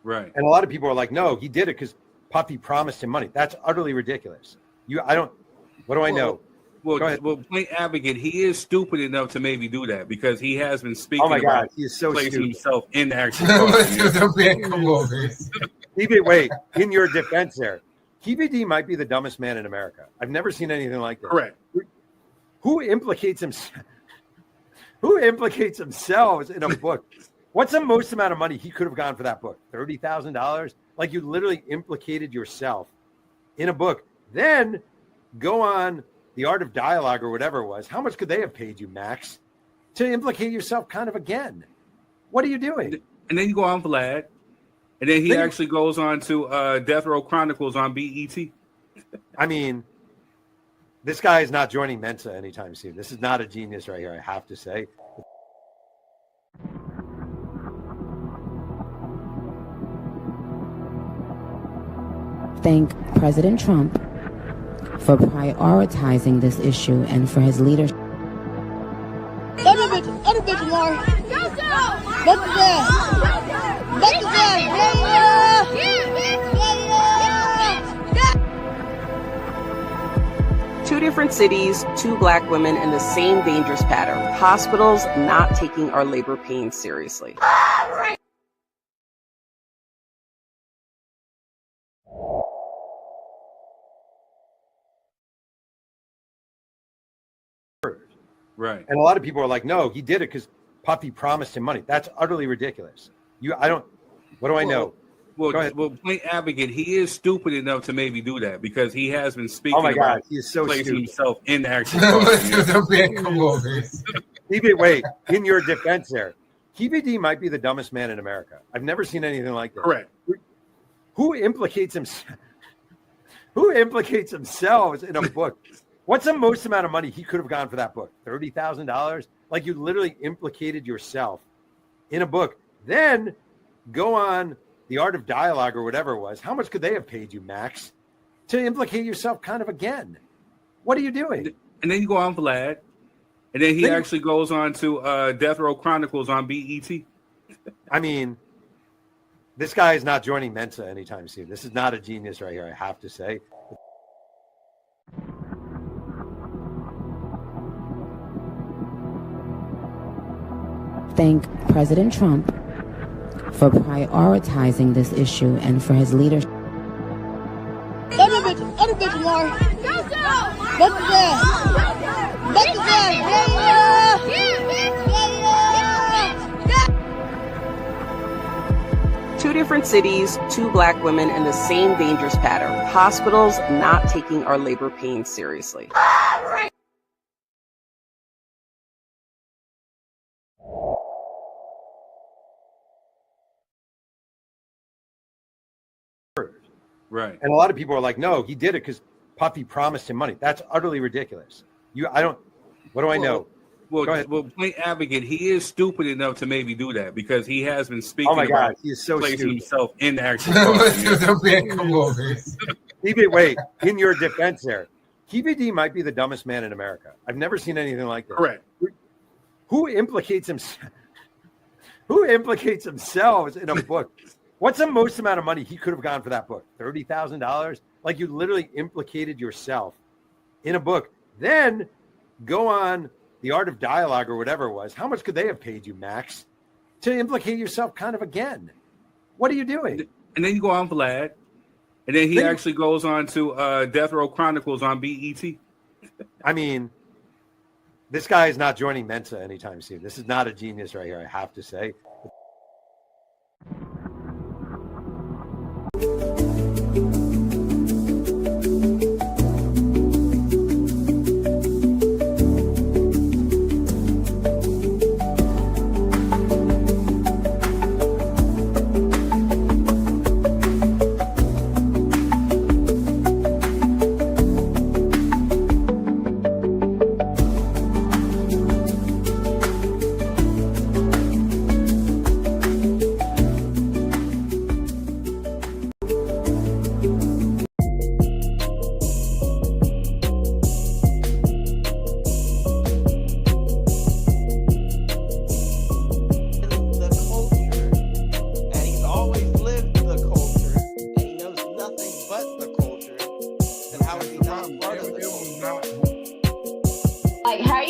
Right. And a lot of people are like, no, he did it because Puffy promised him money. That's utterly ridiculous. What do I know? Well, plain advocate, he is stupid enough to maybe do that because he has been speaking about he is so placing stupid. himself in the actual car. Wait, in your defense there, TBD might be the dumbest man in America. I've never seen anything like this. Correct. Who implicates themselves in a book? What's the most amount of money he could have gone for that book? $30,000? Like, you literally implicated yourself in a book. Then go on The Art of Dialogue or whatever it was. How much could they have paid you, Max, to implicate yourself kind of again? What are you doing? And then you go on Vlad. And then he actually goes on to Death Row Chronicles on BET. I mean, this guy is not joining Mensa anytime soon. This is not a genius right here, I have to say. Thank President Trump for prioritizing this issue and for his leadership. Other bitch, Lamar. Back to that. Back to that. Two different cities, two black women, and the same dangerous pattern. Hospitals not taking our labor pains seriously. Right. And a lot of people are like, no, he did it because Puffy promised him money. That's utterly ridiculous. What do I know? Well, plain advocate, he is stupid enough to maybe do that because he has been speaking about he is so placing stupid. himself in the actual car. Wait, in your defense there, TBD might be the dumbest man in America. I've never seen anything like this. Correct. Who implicates themselves in a book? What's the most amount of money he could have gone for that book? $30,000? Like, you literally implicated yourself in a book. Then go on The Art of Dialogue or whatever it was. How much could they have paid you, Max, to implicate yourself kind of again? What are you doing? And then you go on Vlad. And then he actually goes on to Death Row Chronicles on BET. I mean, this guy is not joining Mensa anytime soon. This is not a genius right here, I have to say. Thank President Trump for prioritizing this issue and for his leadership. Other bitch, Lamar. Back to that. Back to that. Two different cities, two black women, and the same dangerous pattern. Hospitals not taking our labor pains seriously. Right. And a lot of people are like, no, he did it because Puffy promised him money. That's utterly ridiculous. What do I know? Well, plain advocate, he is stupid enough to maybe do that because he has been speaking about he is so placing stupid. himself in the actual car. Wait, in your defense there, TBD might be the dumbest man in America. I've never seen anything like this. Correct. Who implicates themselves in a book? What's the most amount of money he could have gone for that book? $30,000? Like, you literally implicated yourself in a book. Then go on The Art of Dialogue or whatever it was. How much could they have paid you, Max, to implicate yourself kind of again? What are you doing? And then you go on Vlad. And then he actually goes on to Death Row Chronicles on BET. I mean, this guy is not joining Mensa anytime soon. This is not a genius right here, I have to say.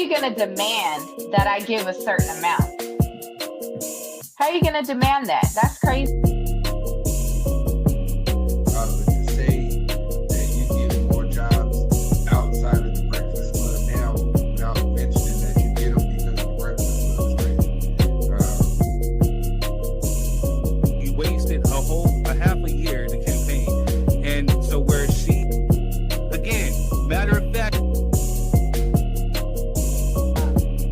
you going to demand that I give a certain amount? How are you going to demand that? That's crazy. To say that you get more jobs outside of the Breakfast Club now without mentioning that you get them because of the Breakfast Club is crazy. He wasted a half a year to campaign. And so where she, again, matter of fact,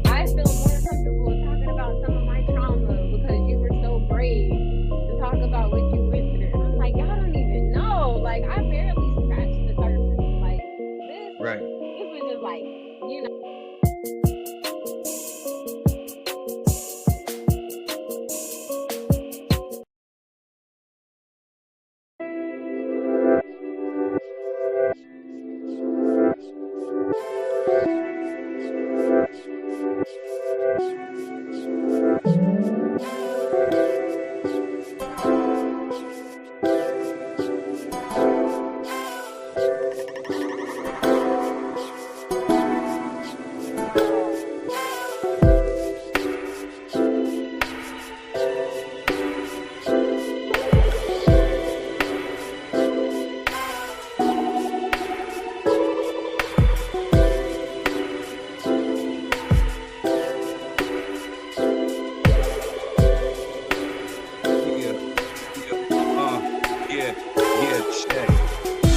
I feel more comfortable talking about some of my trauma because you were so brave to talk about what you went through. I'm like, y'all don't even know. Like, I barely scratched the surface. Like, this, Right. it was just like, you know.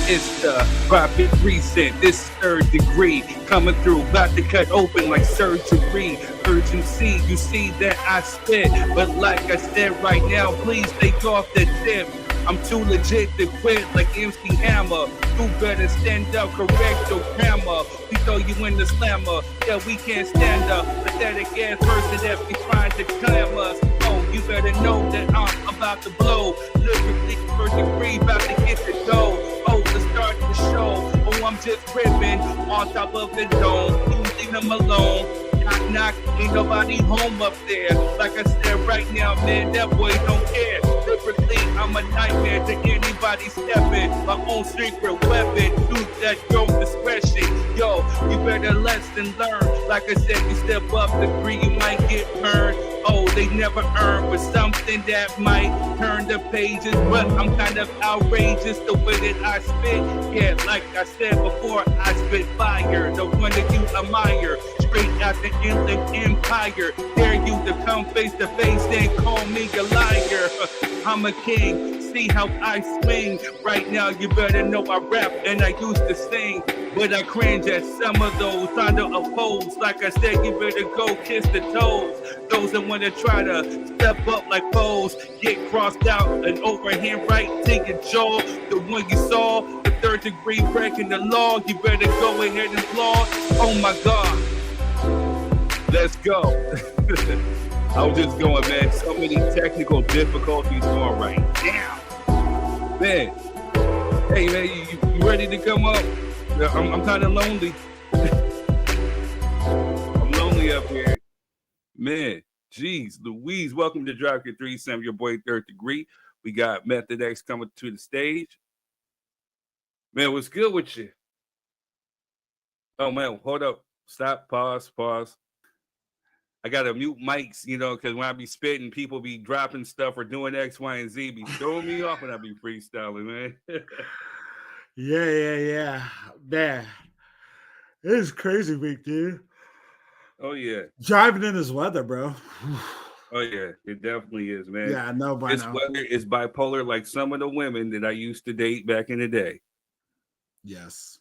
It's the rapid recent. This is third degree coming through, about to cut open like surgery. Urgency, you see that I spit, but like I said right now, please take off the tip. I'm too legit to quit like MC Hammer. You better stand up, correct your grammar. We throw you in the slammer. Yeah, we can't stand up. Pathetic ass person that be trying to clam us. Oh, you better know that I'm about to blow. Literally first degree, about to hit the dough. Oh, to start the show. Oh, I'm just ripping on top of the dome. You leave them alone. Knock, knock, ain't nobody home up there. Like I said right now, man, that boy don't care. Literally, I'm a nightmare to anybody stepping. My own secret weapon, use that your discretion. Yo, you better lesson learn. Like I said, you step up the degree, you might get burned. Oh, they never earn for something that might turn the pages. But I'm kind of outrageous the way that I spit. Yeah, like I said before, I spit fire. The one that you admire. Straight out the Inland Empire. Dare you to come face to face and call me a liar. I'm a king, see how I swing. Right now you better know I rap and I used to sing. But I cringe at some of those trying to oppose. Like I said, you better go kiss the toes. Those that want to try to step up like foes, get crossed out and overhand right to your jaw. The one you saw, the third degree breaking the law. You better go ahead and applaud. Oh my God. Let's go. I was just going, man. So many technical difficulties going right now. Man. Hey, man, you ready to come up? I'm kind of lonely. I'm lonely up here. Man, geez, Louise, welcome to Drop Your 3 your boy Third Degree. We got Method X coming to the stage. Man, what's good with you? Oh, man, hold up. Stop, pause. I got to mute mics, you know, because when I be spitting, people be dropping stuff or doing X, Y, and Z, be throwing me off when I be freestyling, man. Yeah. Man, it is crazy week, dude. Oh, yeah. Driving in this weather, bro. Oh, yeah. It definitely is, man. Yeah, I know by this now. weather is bipolar like some of the women that I used to date back in the day. Yes.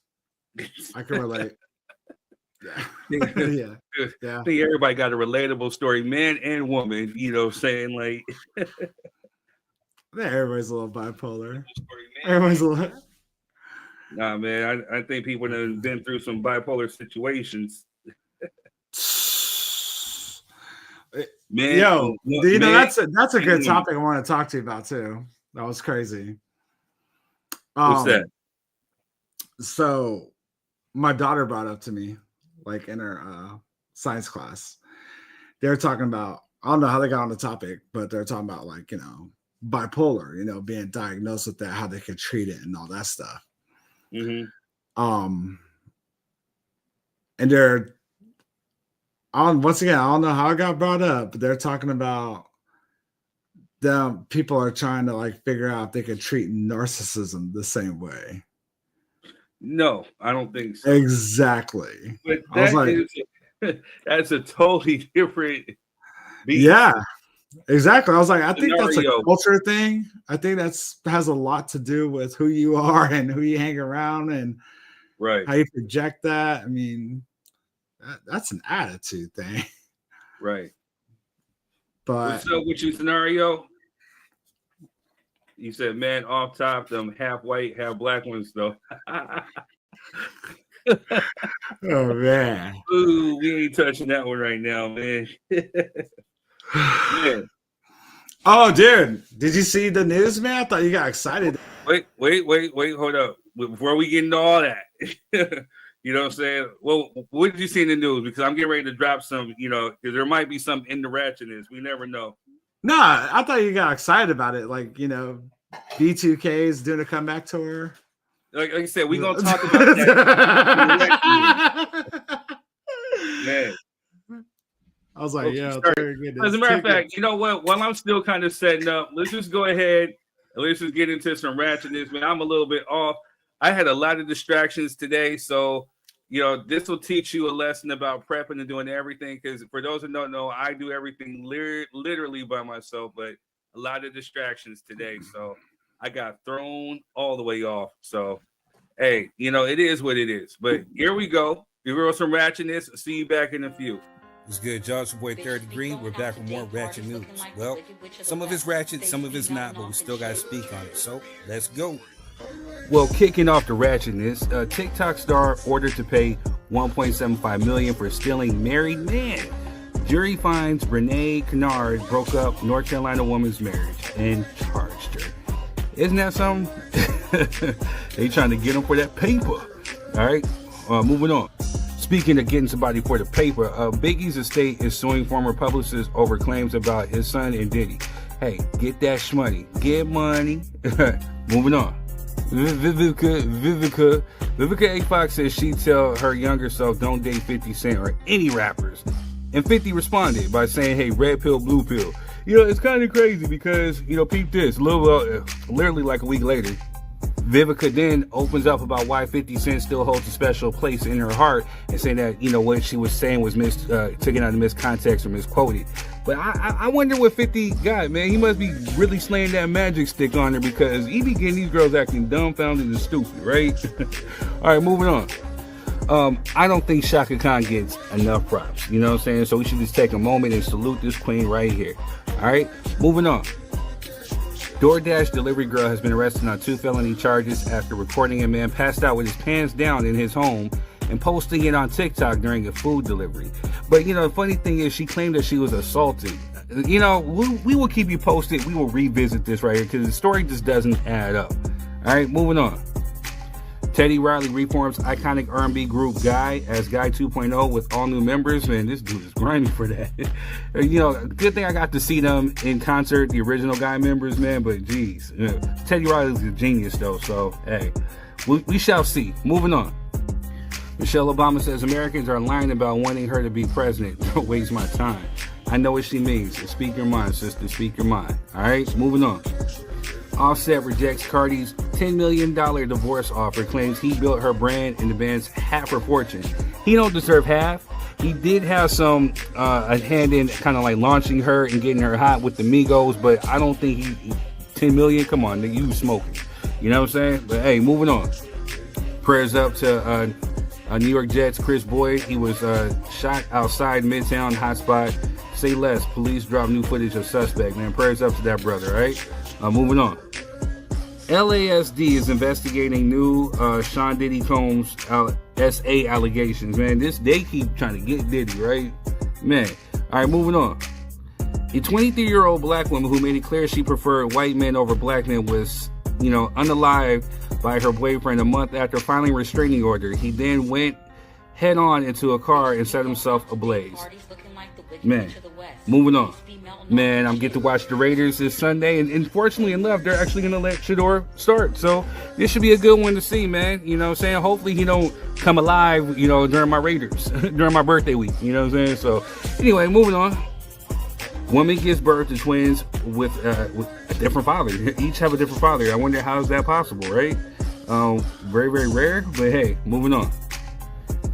I can relate. Yeah. Yeah. I think everybody got a relatable story, man and woman, you know what I'm saying? Like, everybody's a little bipolar. Everyone's a little. Nah, man, I think people have been through some bipolar situations. Man, yo, you know, man, that's a good topic I want to talk to you about too. That was crazy. What's that? So my daughter brought up to me, like in her science class, they're talking about, I don't know how they got on the topic, but they're talking about, like, you know, bipolar, you know, being diagnosed with that, how they could treat it and all that stuff. Mm-hmm. And they're once again, I don't know how it got brought up, but they're talking about them. People are trying to like figure out if they could treat narcissism the same way. No, I don't think so. Exactly. But I was like, that's a totally different beat. Yeah, exactly. I was like, I think that's a Scenario. culture thing. I think has a lot to do with who you are and who you hang around and Right. how you project that. I mean, that's an attitude thing. Right. But what's up with you, Scenario? You said, man, off top, them half white, half black ones, though. oh man. Ooh, we ain't touching that one right now, man. Man. Oh, dude, did you see the news, man? I thought you got excited. Wait, hold up. Before we get into all that, you know what I'm saying? Well, what did you see in the news? Because I'm getting ready to drop some, because there might be some in the ratchetness. We never know. No, I thought you got excited about it. Like, B2K is doing a comeback tour. Like I said, we're going to talk about that. Man. I was like, yeah. As a matter of fact, you know what? While I'm still kind of setting up, let's just go ahead and let's just get into some ratchetness. Man, I'm a little bit off. I had a lot of distractions today. So, this will teach you a lesson about prepping and doing everything. Because for those who don't know, I do everything literally by myself, but a lot of distractions today. So I got thrown all the way off. So, hey, it is what it is. But here we go. Give us some ratchetness. See you back in a few. What's good, y'all? It's your boy Third Degree. We're back with more ratchet news. Well, some of it's ratchet, some of it's not, but we still got to speak on it. So let's go. Well, kicking off the ratchetness, TikTok star ordered to pay $1.75 million for stealing married man. Jury finds Renee Kennard broke up North Carolina woman's marriage and charged her. Isn't that something? They trying to get him for that paper. All right, moving on. Speaking of getting somebody for the paper, Biggie's estate is suing former publicists over claims about his son and Diddy. Hey, get that shmoney. Get money. Moving on. Vivica A. Fox says she'd tell her younger self don't date 50 Cent or any rappers. And 50 responded by saying, hey, red pill, blue pill. It's kind of crazy because, peep this. Literally like a week later, Vivica then opens up about why 50 Cent still holds a special place in her heart and saying that, what she was saying was taken out of miscontext or misquoted. But I wonder what 50 got, man. He must be really slaying that magic stick on her because he be getting these girls acting dumbfounded and stupid, right? All right, moving on. I don't think Shaka Khan gets enough props, you know what I'm saying? So we should just take a moment and salute this queen right here. All right, moving on. DoorDash delivery girl has been arrested on 2 felony charges after recording a man passed out with his pants down in his home and posting it on TikTok during a food delivery. But, the funny thing is she claimed that she was assaulted. We will keep you posted. We will revisit this right here because the story just doesn't add up. All right, moving on. Teddy Riley reforms iconic R&B group Guy as Guy 2.0 with all new members. Man, this dude is grinding for that. Good thing I got to see them in concert, the original Guy members, man. But geez, Teddy Riley's a genius though. So hey, we shall see. Moving on. Michelle Obama says Americans are lying about wanting her to be president. Don't waste my time. I know what she means. So speak your mind, sister. Speak your mind. All right, moving on. Offset rejects Cardi's $10 million divorce offer, claims he built her brand and demands half her fortune. He don't deserve half. He did have some a hand in kind of like launching her and getting her hot with the Migos, but I don't think he 10 million. Come on, nigga, you was smoking. You know what I'm saying? But hey, moving on. Prayers up to New York Jets Chris Boyd. He was shot outside Midtown hotspot. Say less. Police drop new footage of suspect. Man, prayers up to that brother. Right? Moving on. LASD is investigating new Sean Diddy Combs SA allegations. Man, they keep trying to get Diddy, right? Man. All right, moving on. A 23-year-old black woman who made it clear she preferred white men over black men was, unalived by her boyfriend a month after filing a restraining order. He then went head on into a car and set himself ablaze. Man, moving on. Man, I'm getting to watch the Raiders this Sunday, and fortunately enough, they're actually going to let Shador start. So this should be a good one to see, man. You know what I'm saying? Hopefully he don't come alive, you know, during my Raiders, during my birthday week. You know what I'm saying? So anyway, moving on. Woman gives birth to twins with a different father. Each have a different father. I wonder how is that possible, right? Very, very rare. But hey, moving on.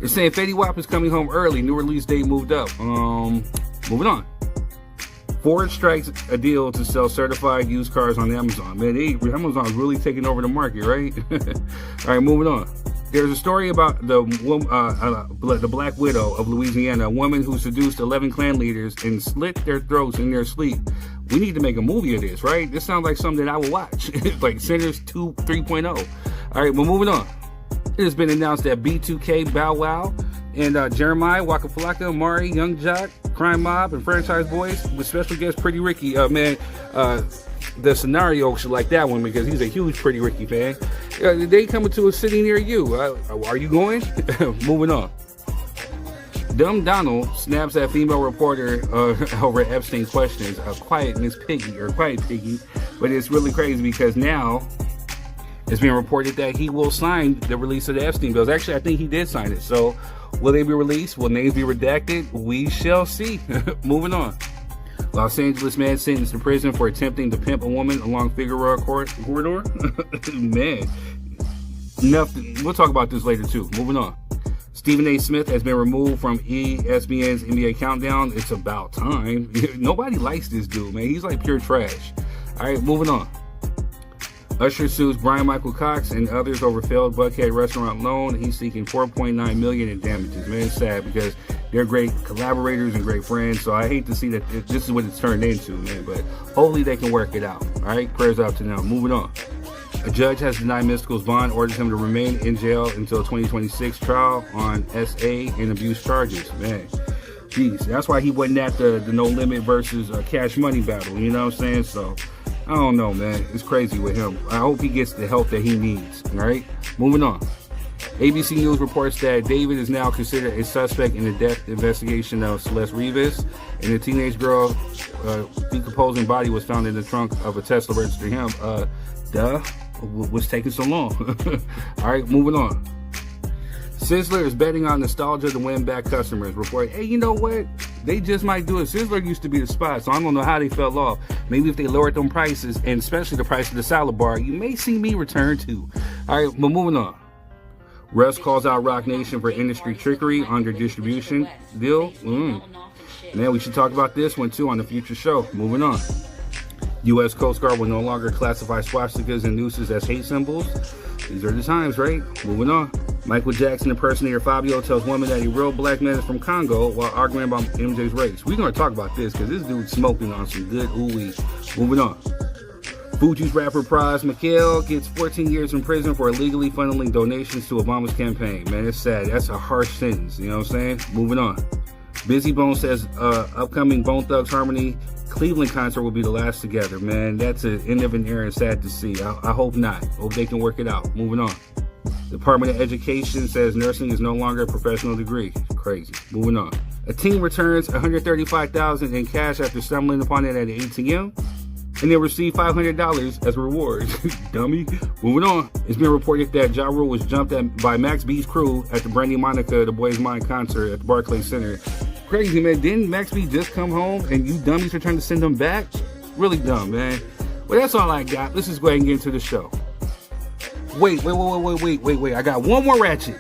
It's saying Fetty Wap is coming home early. New release date moved up. Moving on. Ford strikes a deal to sell certified used cars on Amazon. Man, Amazon's really taking over the market, right? All right, moving on. There's a story about the Black Widow of Louisiana, a woman who seduced 11 Klan leaders and slit their throats in their sleep. We need to make a movie of this, right? This sounds like something that I would watch. Like Sinners 2 3.0. All right, well, moving on. It has been announced that B2K, Bow Wow, and Jeremiah, Waka Flocka, Mari, Young Jock, Crime Mob, and Franchise Boys with special guest Pretty Ricky. The scenario should like that one because he's a huge Pretty Ricky fan. They coming to a city near you. Are you going? Moving on. Dumb Donald snaps at female reporter over Epstein questions. Quiet Piggy. But it's really crazy because now it's being reported that he will sign the release of the Epstein bills. Actually, I think he did sign it. So will they be released? Will names be redacted? We shall see. Moving on. Los Angeles man sentenced to prison for attempting to pimp a woman along Figueroa corridor. Man, nothing. We'll talk about this later too. Moving on. Stephen A. Smith has been removed from ESPN's NBA Countdown. It's about time. Nobody likes this dude, man. He's like pure trash. All right, moving on. Usher sues Brian Michael Cox and others over failed Buckhead restaurant loan. He's seeking $4.9 million in damages. Man, it's sad because they're great collaborators and great friends. So I hate to see that this is what it's turned into, man. But hopefully they can work it out. All right, prayers out to them. Moving on. A judge has denied Mystikal's bond, orders him to remain in jail until 2026 trial on SA and abuse charges. Man, jeez, that's why he wasn't at the No Limit versus Cash Money battle. You know what I'm saying? So I don't know, man. It's crazy with him. I hope he gets the help that he needs. All right, moving on. ABC News reports that David is now considered a suspect in the death investigation of Celeste Rivas, and the teenage girl decomposing body was found in the trunk of a Tesla registered him. What's taking so long? All right, moving on. Sizzler is betting on nostalgia to win back customers. Report, hey, you know what? They just might do it. Sizzler used to be the spot, so I don't know how they fell off. Maybe if they lowered them prices, and especially the price of the salad bar, you may see me return too. All right, but moving on. Russ calls out Rock Nation for industry trickery on their distribution deal. Man, we should talk about this one too on the future show. Moving on. U.S. Coast Guard will no longer classify swastikas and nooses as hate symbols. These are the times, right? Moving on. Michael Jackson impersonator Fabio tells women that a real black man is from Congo while arguing about MJ's race. We're going to talk about this because this dude's smoking on some good ooh-wee. Moving on. Fuji's rapper Pras Mikhail gets 14 years in prison for illegally funneling donations to Obama's campaign. Man, it's sad. That's a harsh sentence. You know what I'm saying? Moving on. Busy Bone says upcoming Bone Thugs Harmony Cleveland concert will be the last together. Man, that's an end of an era and sad to see. I hope not. Hope they can work it out. Moving on. Department of Education says nursing is no longer a professional degree. Crazy. Moving on. A teen returns $135,000 in cash after stumbling upon it at an ATM, and they receive $500 as a reward. Dummy. Moving on. It's been reported that Ja Rule was jumped at by Max B's crew at the Brandy Monica The Boys Mind concert at the Barclays Center. Crazy, man. Didn't Max B just come home and you dummies are trying to send him back? Really dumb, man. Well, that's all I got. Let's just go ahead and get into the show. Wait. I got one more ratchet.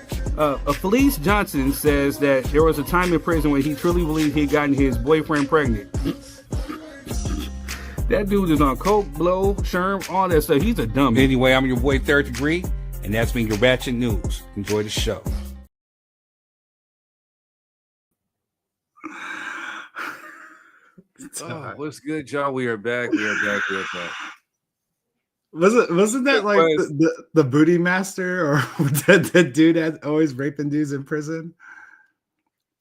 Felice Johnson says that there was a time in prison when he truly believed he had gotten his boyfriend pregnant. That dude is on coke, blow, sherm, all that stuff. He's a dummy. Anyway, I'm your boy Third Degree, and that's been your ratchet news. Enjoy the show. Oh, what's good, y'all? We are back. Wasn't that like the booty master or the dude that always raping dudes in prison?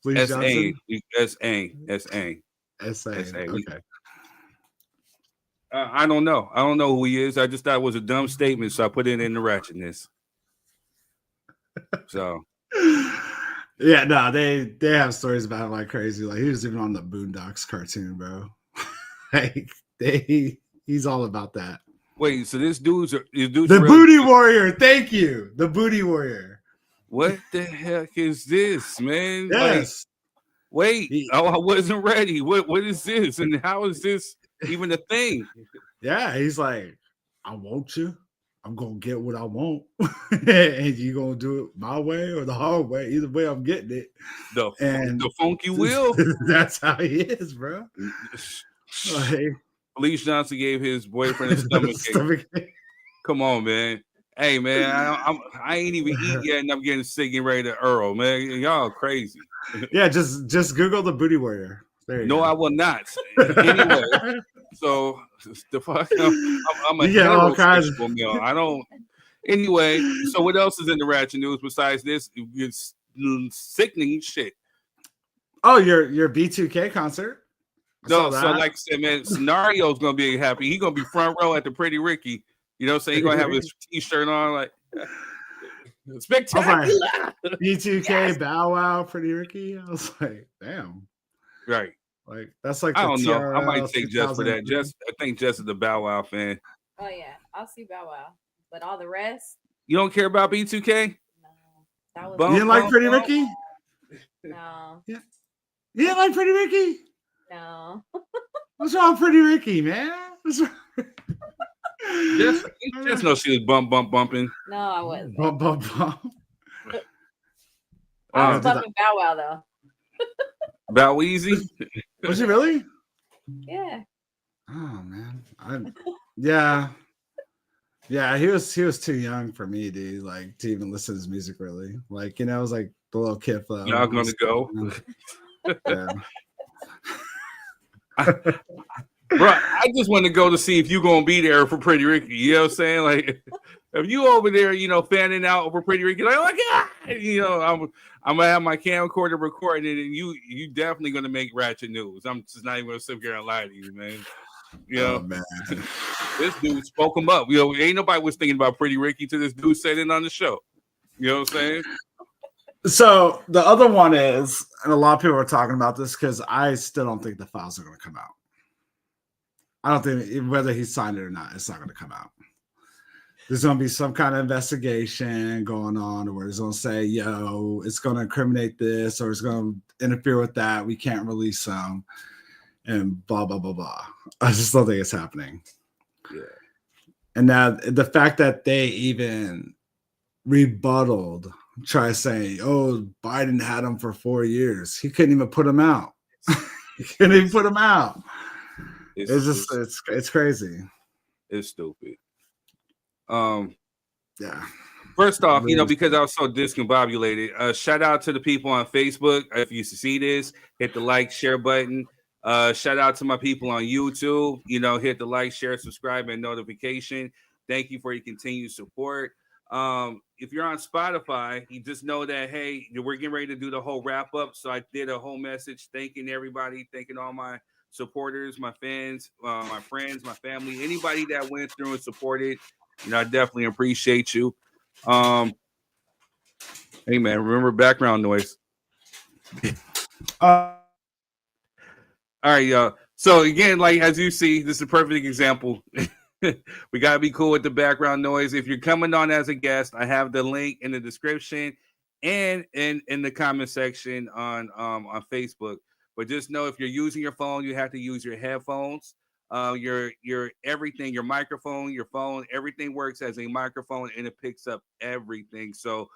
S.A. Okay. I don't know. I don't know who he is. I just thought it was a dumb statement, so I put it in the ratchetness. So, Yeah, no, they have stories about him like crazy. Like he was even on the Boondocks cartoon, bro. Like he's all about that. Wait, so this dude's The really, Booty Warrior. Thank you, the Booty Warrior. what the heck is this, man? Like, Yes. wait, I wasn't ready. What is this, and how is this even a thing? Yeah, he's like, I want you. I'm gonna get what I want, and you gonna do it my way or the hard way. Either way, I'm getting it. The funky will. That's how he is, bro. Like, Felice Johnson gave his boyfriend a stomach ache. Come on, man. Hey, man, I ain't even eat yet, and I'm getting sick and ready to Earl, man. Y'all crazy. Yeah, just Google the Booty Warrior. There you go. I will not. Anyway, so the fuck, I'm a heterosexual male. I don't. Anyway, so what else is in the ratchet news besides this? It's sickening shit. Oh, your B2K concert. No, so like I said, man, Scenario's gonna be happy. He's gonna be front row at the Pretty Ricky. You know what I'm saying? He's gonna have his t-shirt on, like spectacular. B2K, yes. Bow Wow, Pretty Ricky. I was like, damn. Right. Like that's like I don't know. I might take Jess for that. I think Jess is the Bow Wow fan. Oh yeah, I'll see Bow Wow, but all the rest. You don't care about B2K? No, that was. You didn't like Pretty Ricky? No. Yeah. You didn't like Pretty Ricky? No. What's wrong with Pretty Ricky, man? What's wrong? Just know she was bumping. No, I wasn't. Bump. I was bumping Bow Wow though. Bow Weezy? Was he really? Yeah. Oh man, yeah. He was too young for me, dude. Like to even listen to his music, really. Like I was like the little kid. Y'all gonna go? Yeah. Bro, I just want to go to see if you gonna be there for Pretty Ricky. You know what I'm saying? Like, if you over there, fanning out over Pretty Ricky, like, oh my God, I'm gonna have my camcorder recording it, and you definitely gonna make ratchet news. I'm just not even gonna sit here and lie to you, man. Oh man, this dude spoke him up. Ain't nobody was thinking about Pretty Ricky till this dude said it on the show. You know what I'm saying? So the other one is, and a lot of people are talking about this because I still don't think the files are going to come out. I don't think whether he signed it or not, it's not going to come out. There's going to be some kind of investigation going on where it's going to say, yo, it's going to incriminate this or it's going to interfere with that. We can't release them and blah, blah, blah, blah. I just don't think it's happening. Yeah. And now the fact that they even rebutted, try saying, oh, Biden had him for 4 years. He couldn't even put him out. He couldn't even put him out. It's crazy. It's stupid. Yeah. First off, because I was so discombobulated, shout out to the people on Facebook. If you see this, hit the like, share button. Shout out to my people on YouTube. Hit the like, share, subscribe, and notification. Thank you for your continued support. If you're on Spotify, you just know that, hey, we're getting ready to do the whole wrap up. So I did a whole message thanking everybody, thanking all my supporters, my fans, my friends, my family, anybody that went through and supported. I definitely appreciate you. Hey man, remember background noise. All right, y'all. So again, like as you see, this is a perfect example. We gotta be cool with the background noise. If you're coming on as a guest, I have the link in the description and in the comment section on Facebook. But just know if you're using your phone, you have to use your headphones. Your everything, your microphone, your phone, everything works as a microphone and it picks up everything. So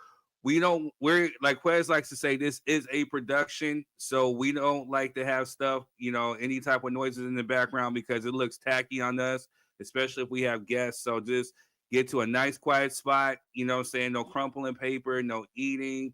we're like Quez likes to say, this is a production. So we don't like to have stuff, any type of noises in the background because it looks tacky on us, especially if we have guests. So just get to a nice quiet spot, saying no crumpling paper, no eating.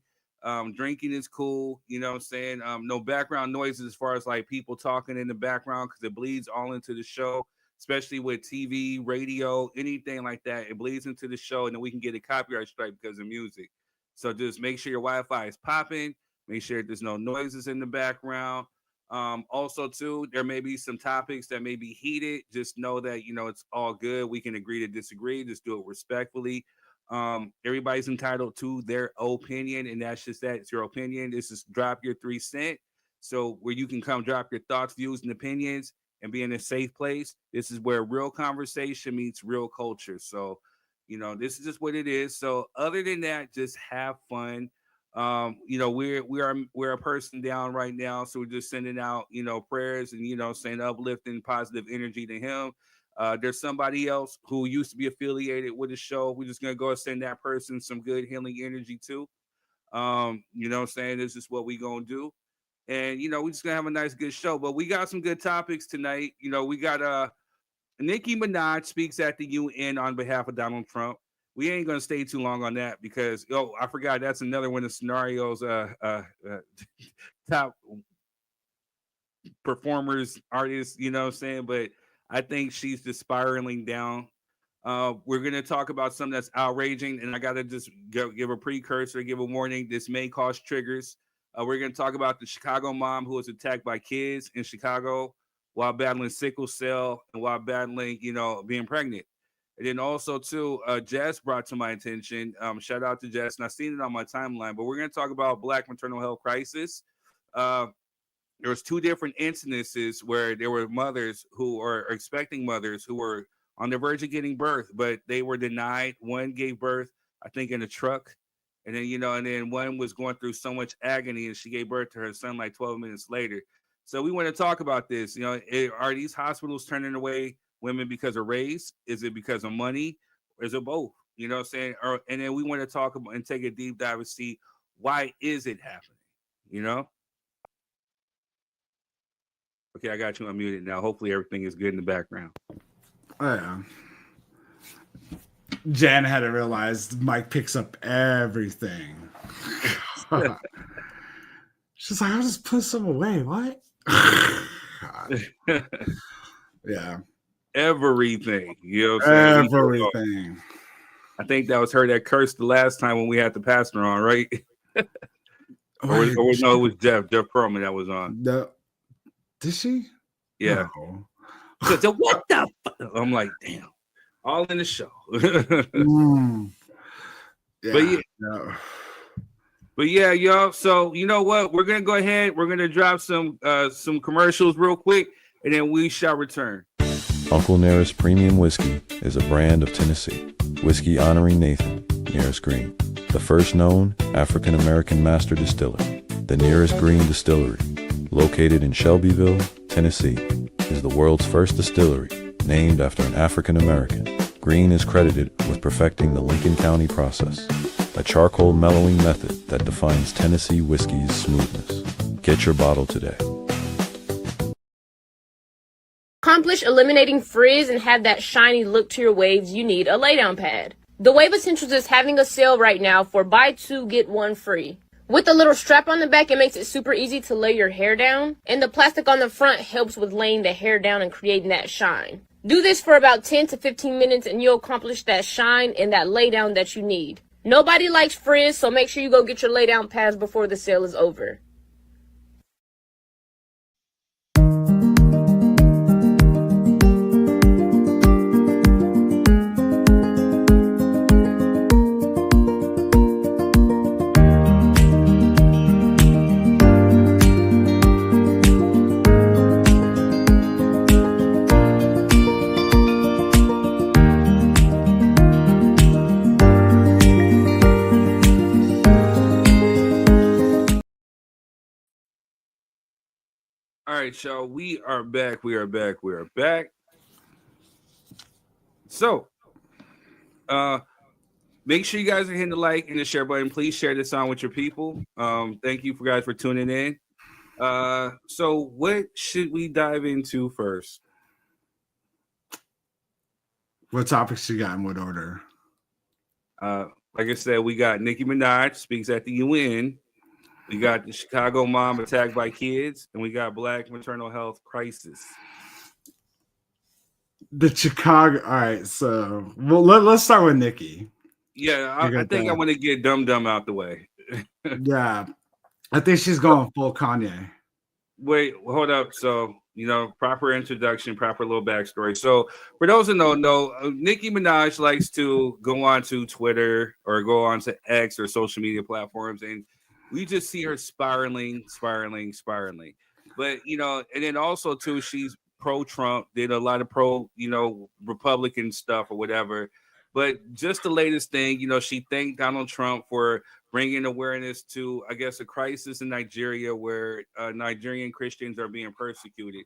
Drinking is cool, saying no background noises as far as like people talking in the background because it bleeds all into the show, especially with TV, radio, anything like that. It bleeds into the show and then we can get a copyright strike because of music. So just make sure your Wi-Fi is popping. Make sure there's no noises in the background. Also too, there may be some topics that may be heated. Just know that, it's all good. We can agree to disagree. Just do it respectfully. Everybody's entitled to their opinion, and that's just that. It's your opinion. This is drop your 3 cents. So where you can come drop your thoughts, views, and opinions and be in a safe place. This is where real conversation meets real culture. So, this is just what it is. So other than that, just have fun. We're a person down right now, so we're just sending out, prayers and saying uplifting positive energy to him. There's somebody else who used to be affiliated with the show. We're just gonna go and send that person some good healing energy too. What I'm saying? This is what we gonna do. And we're just gonna have a nice good show. But we got some good topics tonight. We got Nicki Minaj speaks at the UN on behalf of Donald Trump. We ain't gonna stay too long on that because I forgot that's another one of the scenarios. Top performers, artists, what I'm saying? But I think she's just spiraling down. We're gonna talk about something that's outraging, and I gotta just give a precursor, give a warning. This may cause triggers. We're gonna talk about the Chicago mom who was attacked by kids in Chicago while battling sickle cell and while battling, being pregnant. And then also too, Jess brought to my attention. Shout out to Jess, and I've seen it on my timeline. But we're gonna talk about Black maternal health crisis. There was 2 different incidences where there were mothers who are expecting mothers who were on the verge of getting birth, but they were denied. One gave birth, I think, in a truck. And then, and then one was going through so much agony and she gave birth to her son like 12 minutes later. So we want to talk about this. Are these hospitals turning away women because of race? Is it because of money? Or is it both? You know what I'm saying? And then we want to talk about and take a deep dive and see why is it happening? Okay, I got you unmuted now. Hopefully everything is good in the background. Oh, yeah. Jan had to realize Mike picks up everything. She's like, I'll just put some away. What? Yeah. Everything. You know what I'm saying? Everything. I think that was her that cursed the last time when we had the pastor on, right? or no, it was Jeff Perlman that was on. No. Did she? Yeah. No. So what the fuck? I'm like, damn. All in the show. Yeah. But yeah, y'all. So you know what? We're gonna go ahead. We're gonna drop some commercials real quick, and then we shall return. Uncle Nearest Premium Whiskey is a brand of Tennessee. Whiskey honoring Nathan, Nearest Green, the first known African-American master distiller. The Nearest Green Distillery, located in Shelbyville, Tennessee, is the world's first distillery named after an African-American. Green is credited with perfecting the Lincoln County process, a charcoal mellowing method that defines Tennessee whiskey's smoothness. Get your bottle today. Accomplish eliminating frizz and have that shiny look to your waves, you need a laydown pad. The Wave Essentials is having a sale right now for buy 2 get 1 free. With the little strap on the back, it makes it super easy to lay your hair down, and the plastic on the front helps with laying the hair down and creating that shine. Do this for about 10 to 15 minutes and you'll accomplish that shine and that lay down that you need. Nobody likes frizz, so make sure you go get your lay down pads before the sale is over. All right, y'all. We are back. We are back. So, make sure you guys are hitting the like and the share button. Please share this on with your people. Thank you guys for tuning in. So what should we dive into first? What topics you got in what order? Like I said, we got Nicki Minaj speaks at the UN. We got the Chicago mom attacked by kids, and we got Black maternal health crisis. The Chicago. All right, so let's start with Nicki. Yeah, I think I want to get Dum Dum out the way. Yeah, I think she's going full Kanye. Wait, hold up. So, proper introduction, proper little backstory. So, for those who don't know, Nicki Minaj likes to go on to Twitter or go on to X or social media platforms, and we just see her spiraling. But, and then also, too, she's pro Trump, did a lot of pro, Republican stuff or whatever. But just the latest thing, she thanked Donald Trump for bringing awareness to, I guess, a crisis in Nigeria where Nigerian Christians are being persecuted.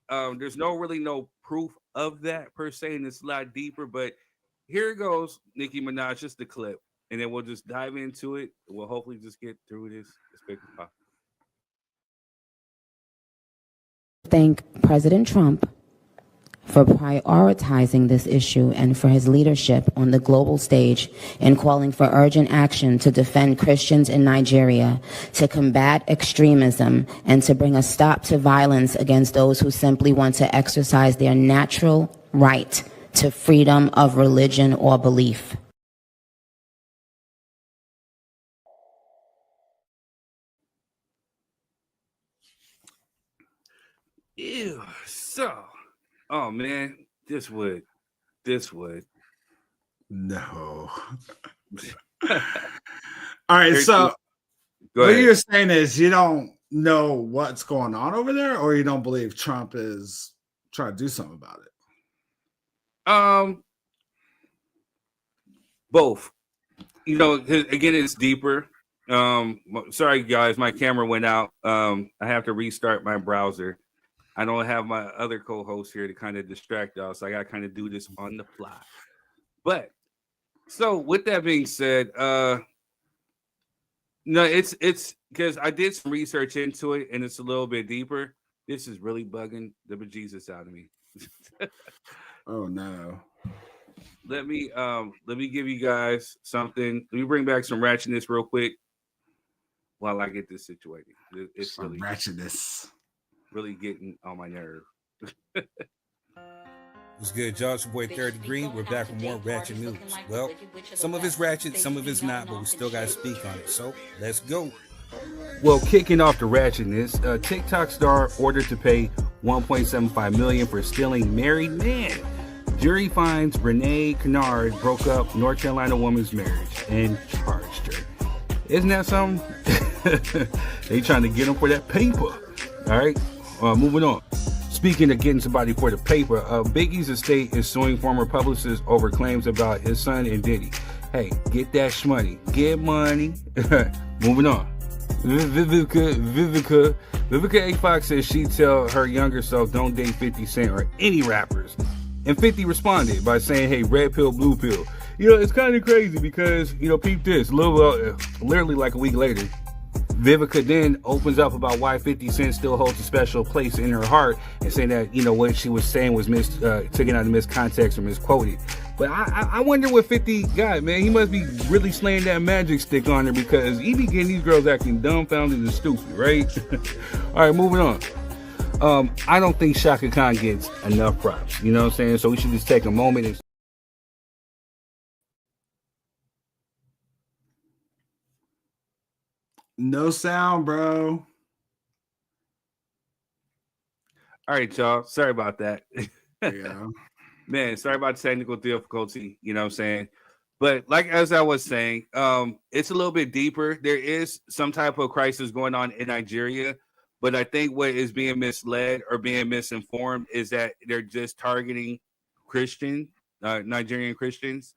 There's no proof of that per se, and it's a lot deeper. But here it goes, Nicki Minaj, just the clip, and then we'll just dive into it. We'll hopefully just get through this as quick as possible. Thank President Trump for prioritizing this issue and for his leadership on the global stage in calling for urgent action to defend Christians in Nigeria, to combat extremism, and to bring a stop to violence against those who simply want to exercise their natural right to freedom of religion or belief. Ew. So, oh man, this would. No. All right, There's so Go what ahead. you're saying is you don't know what's going on over there, or you don't believe Trump is trying to do something about it? Both. Again, it's deeper. Sorry guys, my camera went out. I have to restart my browser. I don't have my other co-host here to kind of distract y'all, so I gotta kind of do this on the fly. But so with that being said, no, it's because I did some research into it and it's a little bit deeper. This is really bugging the bejesus out of me. Oh no. Let me give you guys something. Let me bring back some ratchetness real quick while I get this situated. It's some really ratchetness. Really getting on my nerve. What's good, y'all? It's your boy Third Degree. We're back with more ratchet news. Well, some of it's ratchet, some of it's not, but we still got to speak on it. So let's go. Well, kicking off the ratchetness, a TikTok star ordered to pay $1.75 million for stealing married man. Jury finds Renee Kennard broke up North Carolina woman's marriage and charged her. Isn't that something? They trying to get him for that paper. All right, moving on. Speaking of getting somebody for the paper, Biggie's estate is suing former publicists over claims about his son and Diddy. Hey, get that shmoney. Get money. Moving on. Vivica A. Fox says she'd tell her younger self don't date 50 Cent or any rappers. And 50 responded by saying, hey, red pill, blue pill. It's kind of crazy because, peep this. Literally like a week later, Vivica then opens up about why 50 Cent still holds a special place in her heart and saying that, what she was saying was taken out of miscontext or misquoted. But I wonder what 50 got, man. He must be really slaying that magic stick on her because he be getting these girls acting dumbfounded and stupid, right? All right, moving on. I don't think Shaka Khan gets enough props, you know what I'm saying? So we should just take a moment and No sound, bro. All right, y'all. Sorry about that. Yeah. Man, sorry about the technical difficulty, you know what I'm saying? But like as I was saying, it's a little bit deeper. There is some type of crisis going on in Nigeria, but I think what is being misled or being misinformed is that they're just targeting Nigerian Christians.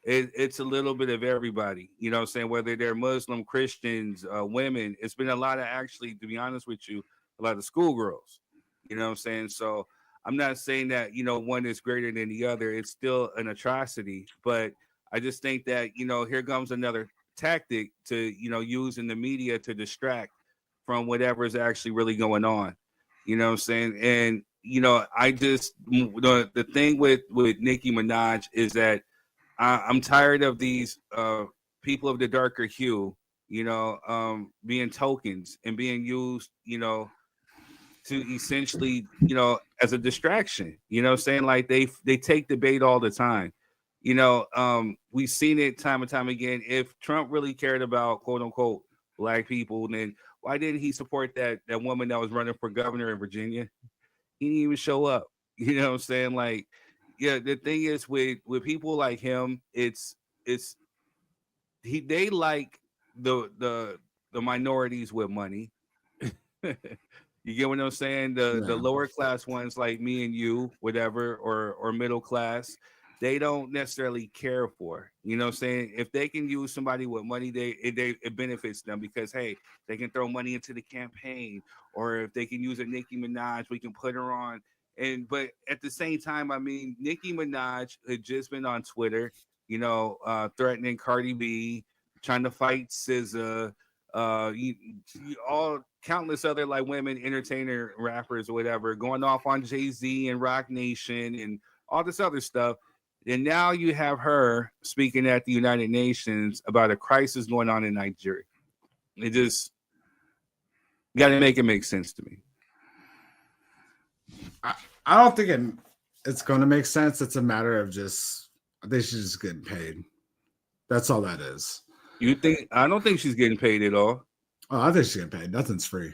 It's a little bit of everybody, you know what I'm saying? Whether they're Muslim, Christians, women. It's been a lot of, actually, to be honest with you, a lot of schoolgirls, you know what I'm saying? So I'm not saying that, one is greater than the other. It's still an atrocity, but I just think that, here comes another tactic to, use in the media to distract from whatever is actually really going on. You know what I'm saying? And, I just, the thing with Nicki Minaj is that I'm tired of these people of the darker hue, being tokens and being used, to essentially, as a distraction, saying like they take the bait all the time. We've seen it time and time again. If Trump really cared about quote unquote black people, then Why didn't he support that woman that was running for governor in Virginia? He didn't even show up. You know what I'm saying? Like, yeah, the thing is with people like him, it's they like the minorities with money. You get what I'm saying? The lower class ones like me and you, whatever, or middle class, they don't necessarily care for. You know what I'm saying? If they can use somebody with money, it benefits them because hey, they can throw money into the campaign, or if they can use a Nicki Minaj, we can put her on. But at the same time, I mean, Nicki Minaj had just been on Twitter, threatening Cardi B, trying to fight SZA, all countless other like women entertainer rappers or whatever, going off on Jay-Z and Rock Nation and all this other stuff. And now you have her speaking at the United Nations about a crisis going on in Nigeria. It just got to make it make sense to me. I don't think it's going to make sense. It's a matter of I think she's just getting paid. That's all that is. You think? I don't think she's getting paid at all. Oh, I think she's getting paid. Nothing's free.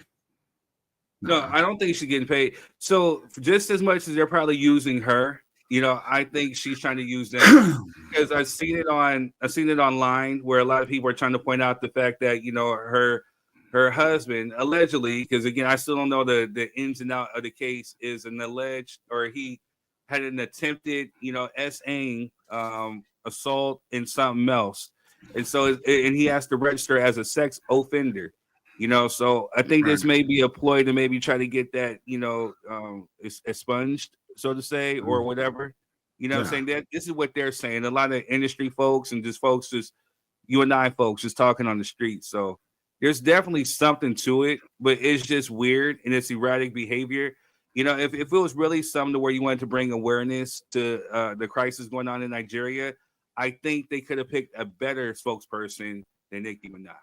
No, I don't think she's getting paid. So just as much as they're probably using her, I think she's trying to use them because I've seen it online where a lot of people are trying to point out the fact that her husband allegedly, because again I still don't know the ins and outs of the case, is an alleged, or he had an attempted S-ing assault and something else, and so he has to register as a sex offender. So I think this may be a ploy to maybe try to get that, expunged, so to say, or whatever. What I'm saying? That this is what they're saying. A lot of industry folks and just you and I folks just talking on the street. So there's definitely something to it, but it's just weird and it's erratic behavior. If it was really something to where you wanted to bring awareness to the crisis going on in Nigeria, I think they could have picked a better spokesperson than Nicki Minaj.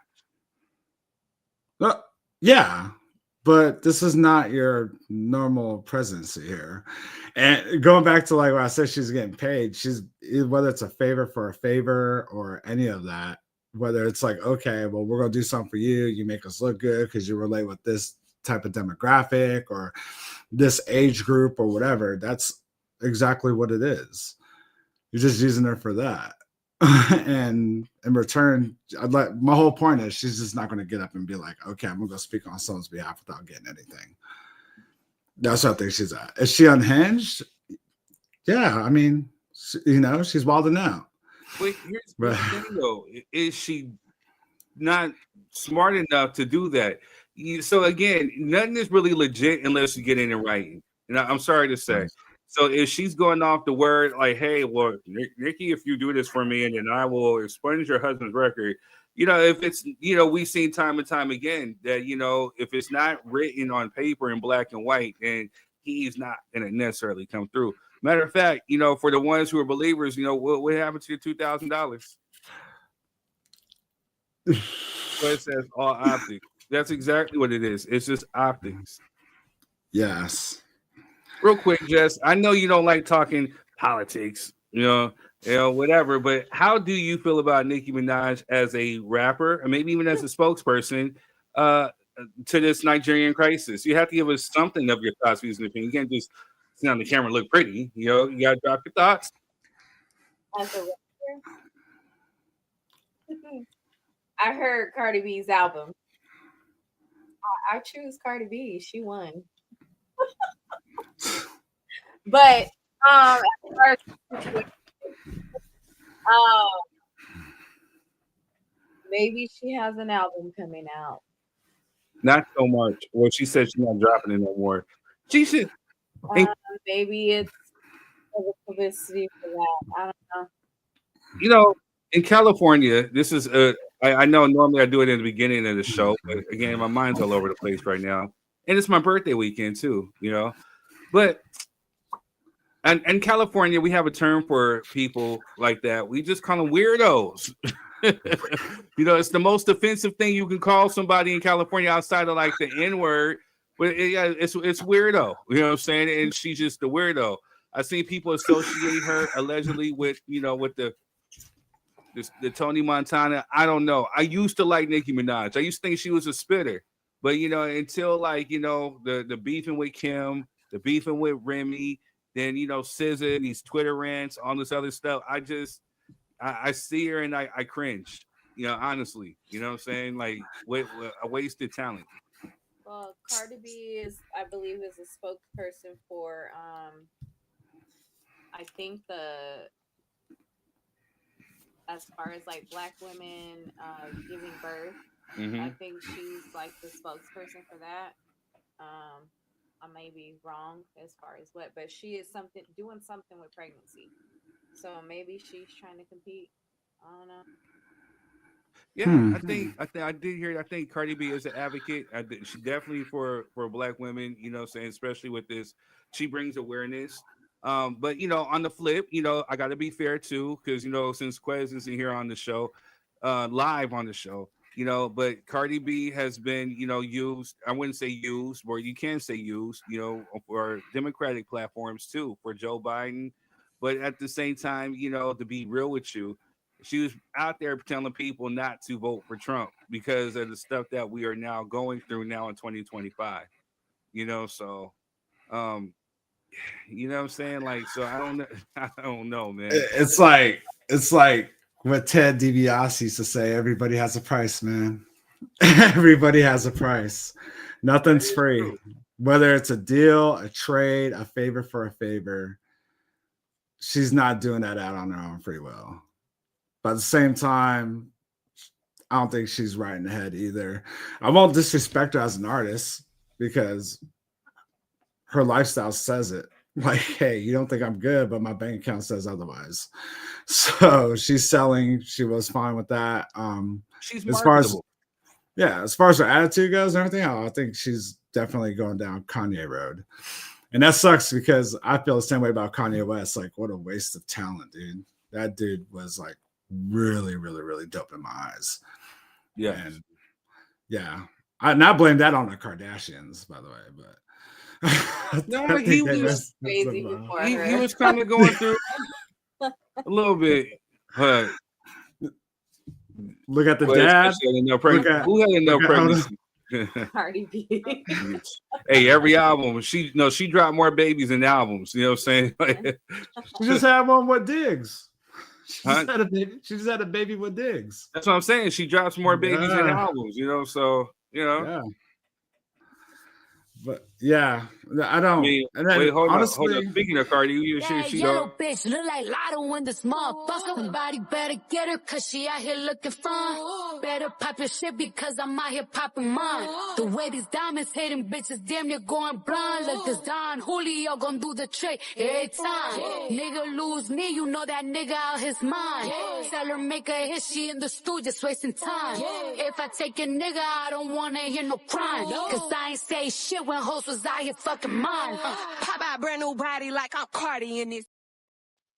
Yeah, but this is not your normal presidency here. And going back to like when I said she's getting paid, she's whether it's a favor for a favor or any of that, whether it's like, okay, well, we're gonna do something for you, you make us look good because you relate with this type of demographic or this age group or whatever. That's exactly what it is. You're just using her for that. And in return, my whole point is she's just not going to get up and be like, okay, I'm going to go speak on someone's behalf without getting anything. That's what I think she's at. Is she unhinged? Yeah, I mean, she's wilding out. But here's the thing, though. Is she not smart enough to do that? So again, nothing is really legit unless you get in writing. And I'm sorry to say. So if she's going off the word like, hey, well, Nicki, if you do this for me, and then I will expunge your husband's record, if it's, we've seen time and time again that, if it's not written on paper in black and white, then he's not going to necessarily come through. Matter of fact, for the ones who are believers, what happened to your $2,000? But it says all optics. That's exactly what it is. It's just optics. Yes. Real quick, Jess, I know you don't like talking politics, whatever, but how do you feel about Nicki Minaj as a rapper, or maybe even as a spokesperson to this Nigerian crisis? You have to give us something of your thoughts, views, and opinions. You can't just sit on the camera and look pretty. You got to drop your thoughts. As a rapper, I heard Cardi B's album. I choose Cardi B. She won. But as far as, maybe she has an album coming out. Not so much. Well, she said she's not dropping it no more. She should. Maybe it's publicity for that. I don't know. In California, this is I know normally I do it in the beginning of the show, but again, my mind's all over the place right now. And it's my birthday weekend too, But in California, we have a term for people like that. We just call them weirdos. It's the most offensive thing you can call somebody in California outside of like the N-word. But it's weirdo. You know what I'm saying? And she's just the weirdo. I've seen people associate her allegedly with, with the Tony Montana. I don't know. I used to like Nicki Minaj. I used to think she was a spitter. But until like the beefing with Kim, the beefing with Remy, then SZA and these Twitter rants, all this other stuff. I see her and I cringe. Honestly, you know what I'm saying? Like, what a wasted talent. Well, Cardi B is, I believe, is a spokesperson for, I think as far as like Black women giving birth, I think she's like the spokesperson for that. I may be wrong as far as what, but she is doing something with pregnancy. So maybe she's trying to compete. I don't know. Yeah, I did hear. I think Cardi B is an advocate. She definitely for Black women. Saying especially with this, she brings awareness. But on the flip, I got to be fair too, because since Quez isn't here on the show, live on the show, but Cardi B has been used. I wouldn't say used, or you can say used, for Democratic platforms too, for Joe Biden. But at the same time, to be real with you, she was out there telling people not to vote for Trump because of the stuff that we are now going through now in 2025. So you know what I'm saying? Like, so I don't know. I don't know, man. It's like what Ted DiBiase used to say, everybody has a price, man. Everybody has a price. Nothing's free. True. Whether it's a deal, a trade, a favor for a favor, she's not doing that out on her own free will. But at the same time, I don't think she's right in the head either. I won't disrespect her as an artist because her lifestyle says it. Like, hey, you don't think I'm good, but my bank account says otherwise. So she's selling. She was fine with that. She's marketable. As far as her attitude goes and everything, I think she's definitely going down Kanye road. And that sucks because I feel the same way about Kanye West. Like, what a waste of talent, dude. That dude was like really, really, really dope in my eyes. Yeah. And yeah. I not blame that on the Kardashians, by the way, but no, he was crazy before he was kind of going through a little bit, but look at the dad. Who had no pregnancy? Cardi B. Hey, every album she dropped more babies than albums. You know what I'm saying? She just had one with Diggs. She just had a baby with Diggs. That's what I'm saying. She drops more babies than albums. So Yeah. But yeah, I don't. And then, wait, hold honestly, up. Speaking of Cardi, you she yellow bitch look like Lotto in this motherfucker. Somebody better get her, cause she out here looking fine. Better pop your shit because I'm out here popping mine. The way these diamonds hitting bitches damn near going blind. Look, this Don Julio gon' do the trick every time. Nigga lose me, you know that nigga out his mind. Tell her make a hit, she in the stool just wasting time. If I take a nigga, I don't wanna hear no crying. Cause I ain't say shit when hoes was out here fucking mine. Pop out brand new body like I'm Cardi in this.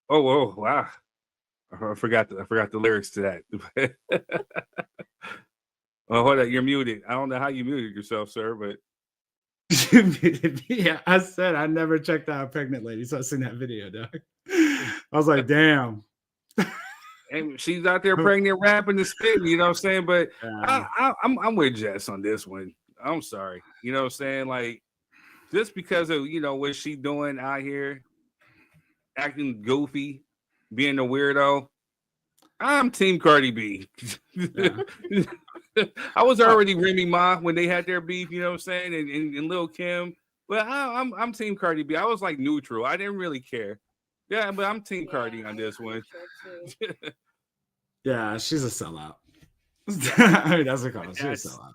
Oh, wow. I forgot the lyrics to that. Oh, hold on, you're muted. I don't know how you muted yourself, sir, but you muted me. Yeah, I said I never checked out a pregnant lady, so I seen that video, dog. I was like, damn. And she's out there pregnant, rapping and spitting, you know what I'm saying? But I'm with Jess on this one. I'm sorry. You know what I'm saying? Like, just because of, what she's doing out here, acting goofy, being a weirdo, I'm Team Cardi B. Yeah. I was already Remy Ma when they had their beef, you know what I'm saying? And Lil Kim. But I'm Team Cardi B. I was like neutral. I didn't really care. Yeah, but I'm Team Cardi on this one. Yeah, she's a sellout. I mean, that's a call. She's a sellout.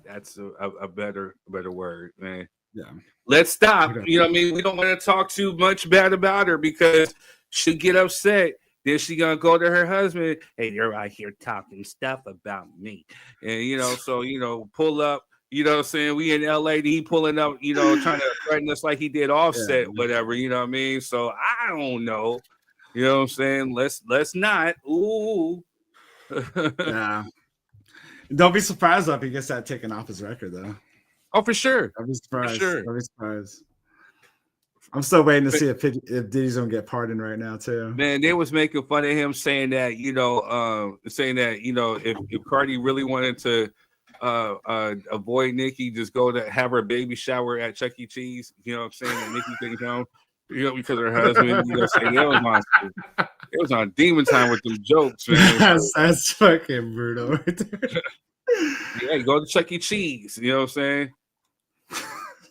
That's a better word, man. Yeah. Let's stop. You know what I mean? We don't want to talk too much bad about her because she'll get upset. Then she gonna go to her husband. Hey, you're out here talking stuff about me. And so pull up, you know what I'm saying? We in LA, he pulling up, trying to threaten us like he did Offset, whatever, you know what I mean? So I don't know. You know what I'm saying? Let's not. Ooh. Yeah. Don't be surprised if he gets that taken off his record, though. Oh, for sure. I'll be surprised. For sure. I'll be surprised. I'm still waiting to see if Diddy's gonna get pardoned right now, too. Man, they was making fun of him saying that, if Cardi really wanted to avoid Nicki, just go to have her baby shower at Chuck E. Cheese. You know what I'm saying? And Nicki didn't come, because her husband, saying it was on demon time with them jokes, man. That's fucking brutal right there. Yeah, go to Chuck E. Cheese. You know what I'm saying?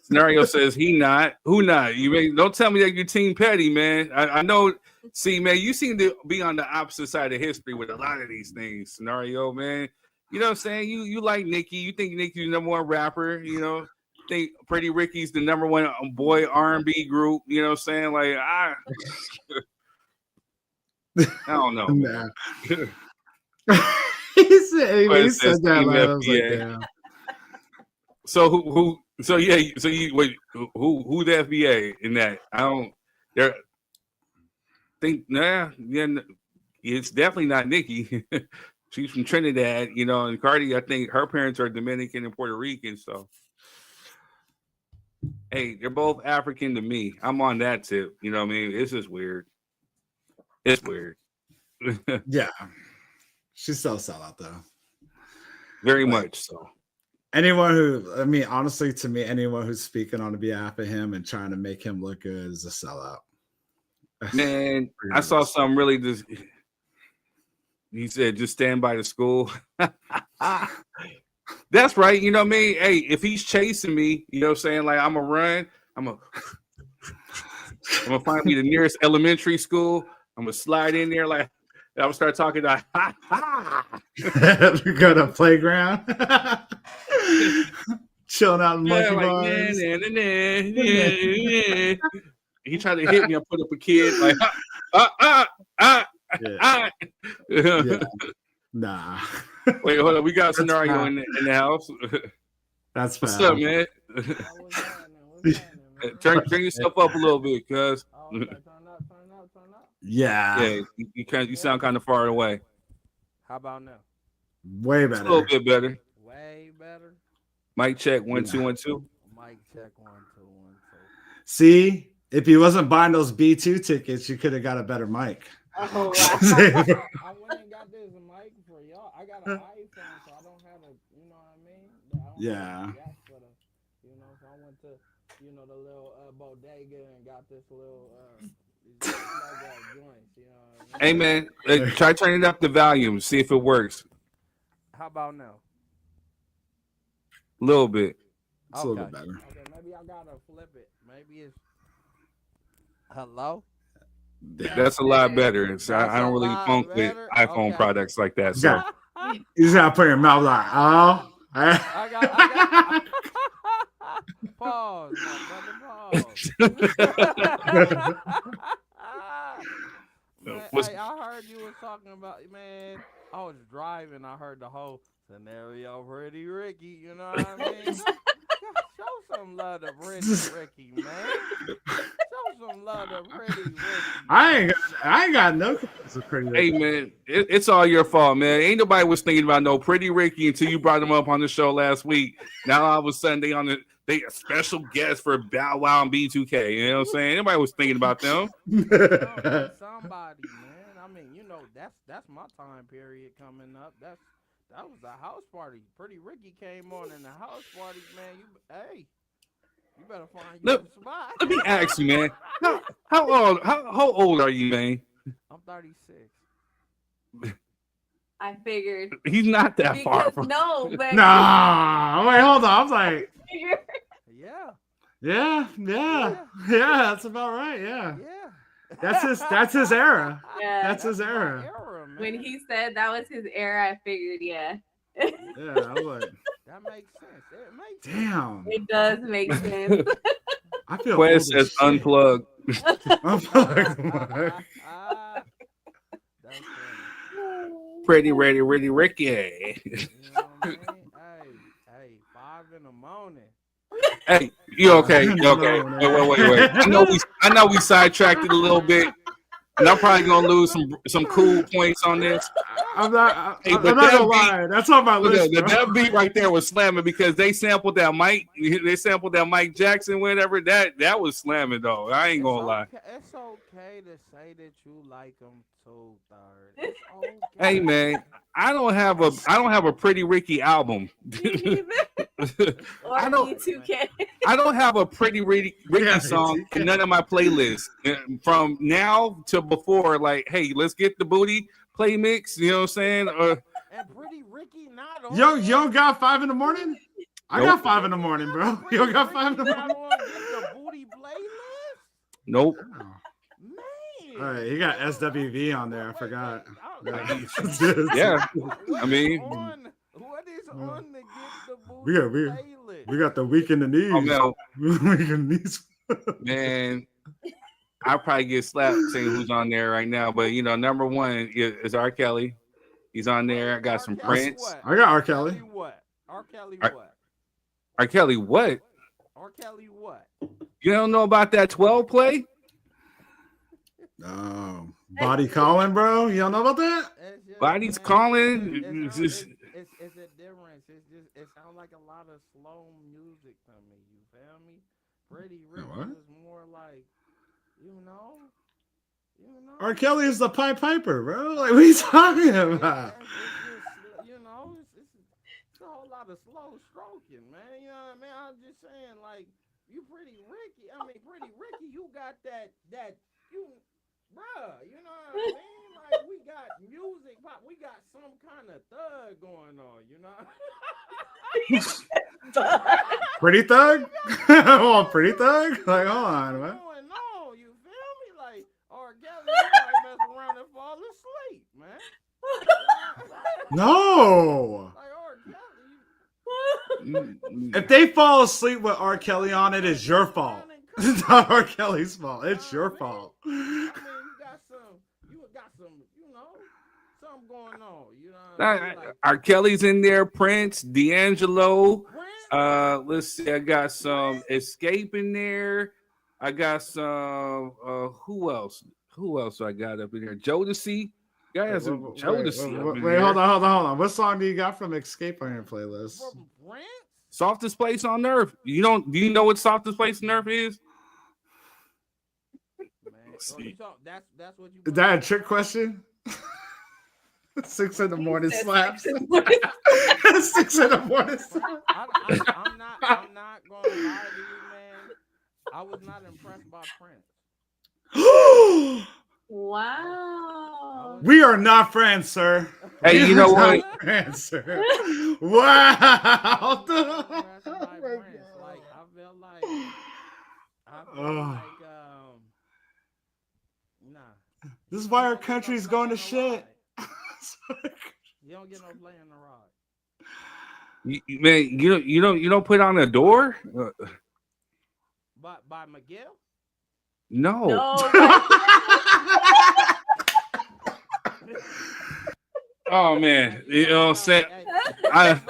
Scenario says he not. Who not? Don't tell me that you're Team Petty, man. I know. See, man, you seem to be on the opposite side of history with a lot of these things. Scenario, man. You know what I'm saying? You like Nicki. You think Nicki's the number one rapper. Think Pretty Ricky's the number one boy R&B group. You know what I'm saying? Like I don't know. Nah. he said that. Like, I was like, damn. So who? So yeah. So you wait. Who the FBA in that? I don't. There. Think yeah. It's definitely not Nicki. She's from Trinidad, and Cardi. I think her parents are Dominican and Puerto Rican. So hey, they're both African to me. I'm on that tip. You know what I mean? It's just weird. It's weird. Yeah. She's so sellout though. Very much so. Honestly, to me, anyone who's speaking on behalf of him and trying to make him look good is a sellout. Man, I saw something really just. He said, "Just stand by the school." That's right. You know what I mean? Hey, if he's chasing me, you know what I'm saying? Like I'm gonna run. I'm gonna find me the nearest elementary school. I'm gonna slide in there like. I would start talking to go to playground, chilling out in monkey bars. He tried to hit me. I put up a kid like Yeah. Nah. Wait, hold on. We got a scenario in the house. That's what's up, man. Turn yourself up a little bit, cuz. Yeah. You sound kind of far away. How about now? Way better. It's a little bit better. Way better. Mic check 1 2 1 2. Mic check 1 2 1 2. See, if he wasn't buying those B2 tickets, you could have got a better mic. Oh, I went and got this mic for y'all. I got an iPhone, so I don't have a, you know what I mean? Yeah. So I went to, the little bodega and got this little joints, Hey man, try turning up the volume, see if it works. How about now? A little bit. It's a little bit better. Okay, maybe I gotta flip it. Maybe it's hello. That's a lot better. So I don't really funk with iPhone products like that. So you just gotta put your mouth like, oh. I got pause, my brother, pause. Man, I heard you was talking about, man. I was driving. I heard the whole scenario, Pretty Ricky. You know what I mean? Show some love to Pretty Ricky, man. Show some love to Pretty Ricky. I ain't got no complaints with Pretty Ricky. Hey man, it's all your fault, man. Ain't nobody was thinking about no Pretty Ricky until you brought him up on the show last week. Now all of a sudden they a special guest for Bow Wow and B2K. You know what I'm saying? Nobody was thinking about them. Somebody, man. I mean, that's my time period coming up. That was a house party. Pretty Ricky came on in the house party, man. You better find your spot. Let me ask you, man. How old are you, man? I'm 36. I figured he's not that far from. No, but nah. Wait, hold on. I was like, yeah, that's about right. Yeah. That's his era. Yeah, that's his era. When he said that was his era, I figured, yeah. Yeah, I was like, that makes sense. It makes damn. It does make sense. I feel Quest says unplug. Unplug. Pretty ready, Ricky. You know what I mean? Hey, 5 in the morning. Hey, you okay? You okay? Wait. I know we sidetracked it a little bit. and I'm probably gonna lose some cool points on this. I'm not that gonna lie. That's on my list. That beat right there was slamming because they sampled that Mike Jackson, whatever. That was slamming though. I ain't gonna lie. It's okay to say that you like them too, Third. It's okay. Hey man, I don't have a Pretty Ricky album. Or B2K. I don't have a Pretty Ricky song in none of my playlists from now to before. Like, hey, let's get the booty play mix. You know what I'm saying? And Pretty Ricky not on. Yo, you don't got 5 in the morning? I got 5 in the morning, bro. You don't got 5 in the morning? The booty playlist? Nope. All right, he got SWV on there. I forgot. Yeah, I mean, what is on to get the booty playlist? we got the week in the knees. Oh, no. Week in the knees. Man, I probably get slapped saying who's on there right now, but you know, number one is R. Kelly. He's on there. I got some Prince. I got R. Kelly. What? R. Kelly what? R. Kelly what? R. Kelly what? You don't know about that 12 play? Oh, Body Calling, bro. You don't know about that? Body's Calling. It's a difference. It sounds like a lot of slow music to me. You feel me? Pretty Ricky is more like, you know. R. Kelly is the Pied Piper, bro. Like, what are you talking about? It's a whole lot of slow stroking, man. You know what I mean? I'm just saying, like, you Pretty Ricky. I mean, Pretty Ricky, you got that you. Bruh, you know what I mean? Like, we got music, we got some kind of thug going on, you know? Pretty Thug? Oh, Pretty Thug? Like, hold on, man. No, you feel me? Like, R. Kelly, you might mess around and fall asleep, man. No. Like, R. Kelly. If they fall asleep with R. Kelly on it, it's your fault. It's not R. Kelly's fault. It's your fault. Something going on, you know. R. Kelly's in there, Prince, D'Angelo. Let's see, I got some Escape in there. I got some who else? Who else I got up in there? Jodeci. Guys, Jodeci. Wait, hold on. What song do you got from Escape on your playlist? Softest Place on Earth. Do you know what Softest Place on Earth is? That's what you. Is that a trick question? 6 in the morning slaps. 6 in the morning slaps. I'm not gonna lie to you, man. I was not impressed by Prince. Wow. We are not friends, sir. Hey, you know what? Friends, sir. Wow. Like, I feel like nah. This is why our country's going to shit. You don't get no play in the ride. Man, you don't put on a door? By Miguel? No. Oh man, you know what I'm saying? I'm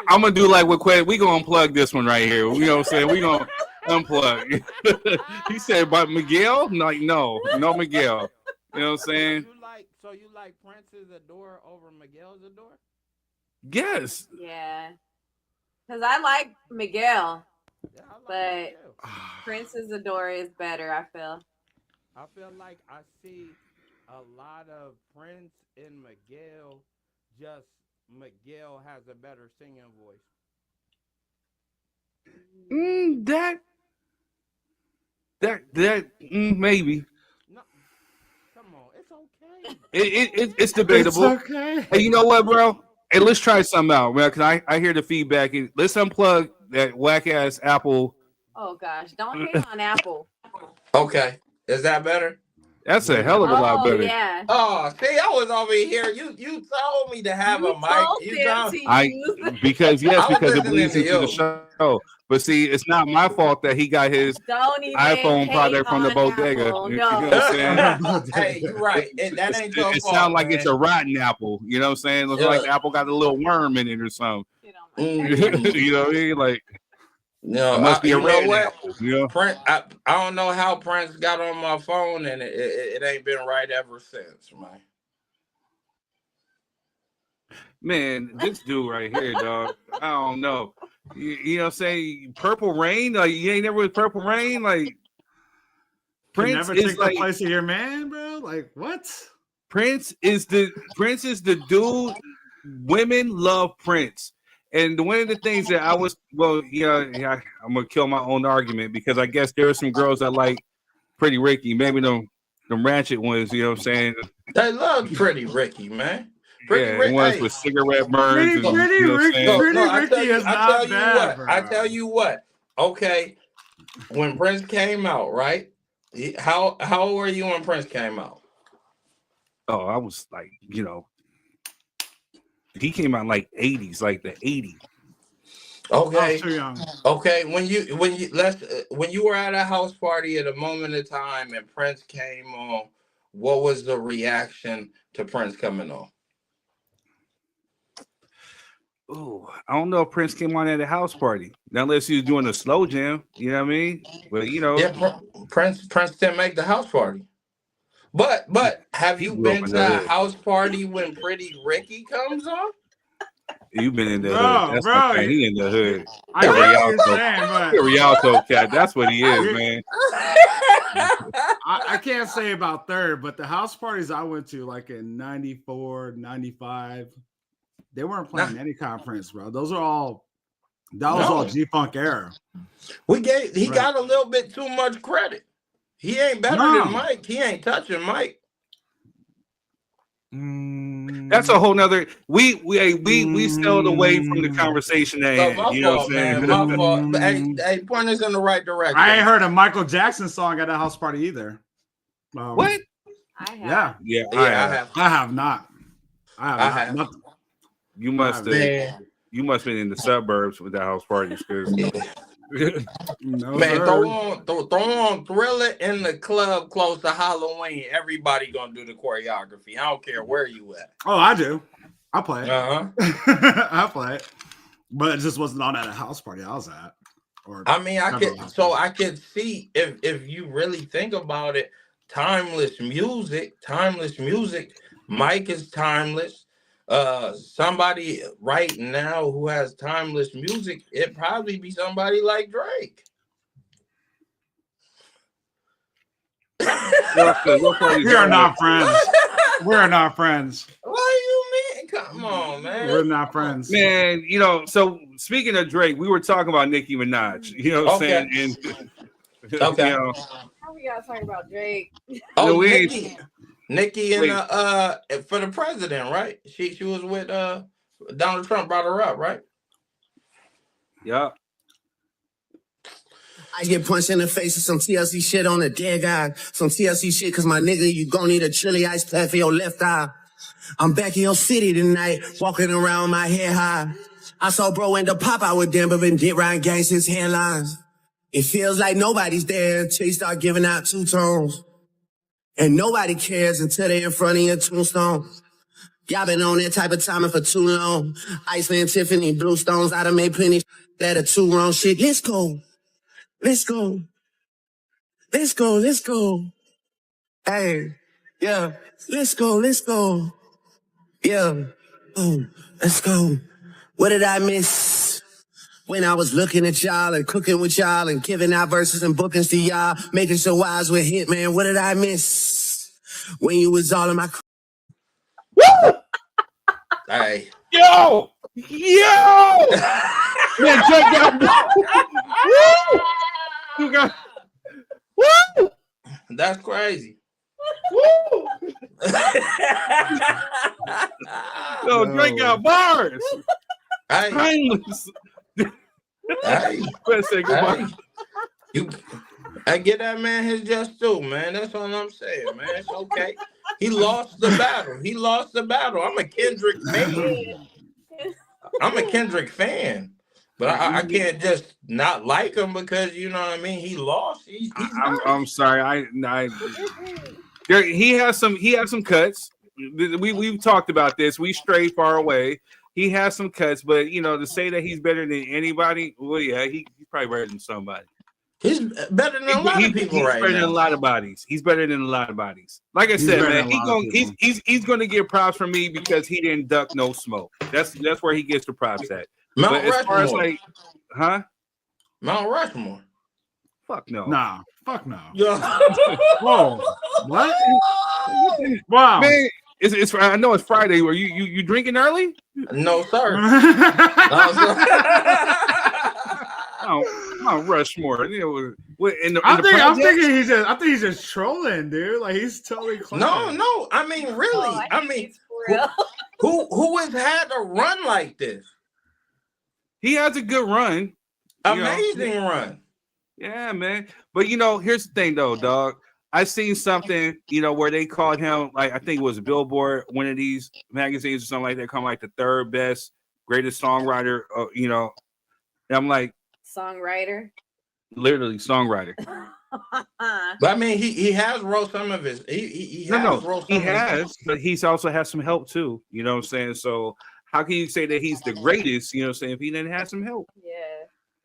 gonna do like with Quay. We gonna unplug this one right here. You know what I'm saying? We gonna unplug. He said, "But Miguel, like no Miguel." You know what I'm saying? So you like Prince's Adore over Miguel's Adore? Yes. Yeah. Because I like Miguel, but Prince's Adore is better, I feel. I feel like I see a lot of Prince and Miguel, just Miguel has a better singing voice. Maybe. No, come on, it's okay. It's debatable. It's okay. Hey, you know what, bro? Hey, let's try something out, man. Cause I hear the feedback. Let's unplug that whack ass Apple. Oh gosh, don't hate on Apple. Okay, is that better? That's a hell of a lot better. Yeah. Oh, see, I was over here. You told me to have a mic. Because it bleeds listening to into the show. But see, it's not my fault that he got his iPhone product from the bodega. Apple, you know what I'm saying? Hey, you're right. That ain't your It fault. sounds like it's a rotten apple. You know what I'm saying? It looks like the apple got a little worm in it or something. You know what I mean? Like, No, It must be a you know red what? apple. You know, Prince, I don't know how Prince got on my phone, and it ain't been right ever since, man. man, this dude right here, dog. I don't know. You know, what I'm saying Purple Rain. Like you ain't never with Purple Rain. Like Can Prince never is take the like place of your man, bro. Like what? Prince is the dude. Women love Prince. And one of the things that I'm gonna kill my own argument because I guess there are some girls that like Pretty Ricky, maybe them ratchet ones, you know what I'm saying? They love Pretty Ricky, man. Pretty Yeah, Ricky, ones with cigarette burns and Pretty you know what I'm saying? Ricky is not bad, bro. I tell you what. Okay, when Prince came out, right? How old were you when Prince came out? Oh, I was like, you know, he came out like 80s, like the 80s. Okay. Too young. Okay. When you were at a house party at a moment in time and Prince came on, what was the reaction to Prince coming on? Oh, I don't know if Prince came on at a house party. Not unless he was doing a slow jam, you know what I mean? But you know, yeah, Prince didn't make the house party. But have you been to a house party when Pretty Ricky comes on? You've been in the hood. That's bro, my thing. He in the hood. I get what you're saying, but Rialto cat. That's what he is, man. I can't say about third, but the house parties I went to, like in 94, 95, they weren't playing any conference, bro. That was all G-Funk era. He got a little bit too much credit. He ain't better than Mike. He ain't touching Mike. That's a whole nother. We sailed away from the conversation at hand. You know what I'm saying? My fault. Hey, point us in the right direction. I ain't heard a Michael Jackson song at a house party either. What? I have. Yeah, I have not. I have not. You must have. You must have been in the suburbs with the house parties, because. Man, throw on Thriller in the club close to Halloween. Everybody gonna do the choreography. I don't care where you at. Oh, I do. I play it. Uh-huh. I play it. But it just wasn't on at a house party I was at. I could see if you really think about it, timeless music. Mike is timeless. Somebody right now who has timeless music, it probably be somebody like Drake. We are not friends. We're not friends. What do you mean? Come on, man. We're not friends. Man, you know, so speaking of Drake, we were talking about Nicki Minaj. You know what I'm saying? And, okay. You know, How we gotta talk about Drake? Oh, Nicki and for the president, right? She was with Donald Trump, brought her up, right? Yeah. I get punched in the face with some TLC shit on a dead guy. Some TLC shit, cause my nigga, you gon' need a chili ice pack for your left eye. I'm back in your city tonight, walking around my head high. I saw bro end up pop out with Denver and did Ryan Gangsta's headlines. It feels like nobody's there until you start giving out two tones. And nobody cares until they're in front of your tombstone. Y'all been on that type of timing for too long. Iceland, Tiffany, Bluestones, I done made plenty that are too wrong shit. Let's go. Let's go. Let's go. Let's go. Hey, yeah. Let's go. Let's go. Yeah. Oh, let's go. What did I miss? When I was looking at y'all and cooking with y'all and giving out verses and bookings to y'all, making sure wise with Hitman. What did I miss? When you was all in my... Woo! Hey. Yo! Man, Drake got... Woo! You got... Woo! That's crazy. Woo! Yo, Drake got bars. Hey. Timeless. Hey. Let's say goodbye. I get that man his just due, man. That's all I'm saying, man. It's okay. He lost the battle. I'm a Kendrick fan. But I can't just not like him because, you know what I mean? He lost. I'm sorry. He has some cuts. We've talked about this. We stray far away. he has some cuts, but you know, to say that he's better than anybody, well, yeah, he's probably better than somebody. He's better than a lot of people he's right better now. than a lot of bodies. He's better than a lot of bodies. Like I said, man, he's gonna get props from me because he didn't duck no smoke. That's where he gets the props at. Mount but as far as Rushmore. like, huh? Mount Rushmore. Fuck no. Nah, fuck no. Yeah. Whoa, what? Wow, man. It's I know it's Friday. Were you drinking early? No, sir. Mount Rushmore. You know, I'm thinking he's just trolling, dude. Like he's totally clowning. No. I mean, really. I mean, who has had a run like this? He has a good run. Amazing run. Yeah, man. But you know, here's the thing though, dog. I seen something, you know, where they called him, like I think it was Billboard, one of these magazines or something like that, called like the third best, greatest songwriter. You know, and I'm like, songwriter, literally songwriter. But I mean, he has wrote some of his. He has, but he's also has some help too. You know what I'm saying? So how can you say that he's the greatest? You know what I'm saying? If he didn't have some help. Yeah.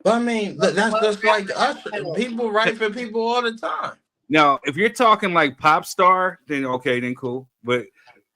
But I mean, that's just like us. People write for people all the time. Now, if you're talking like pop star, then okay, then cool. But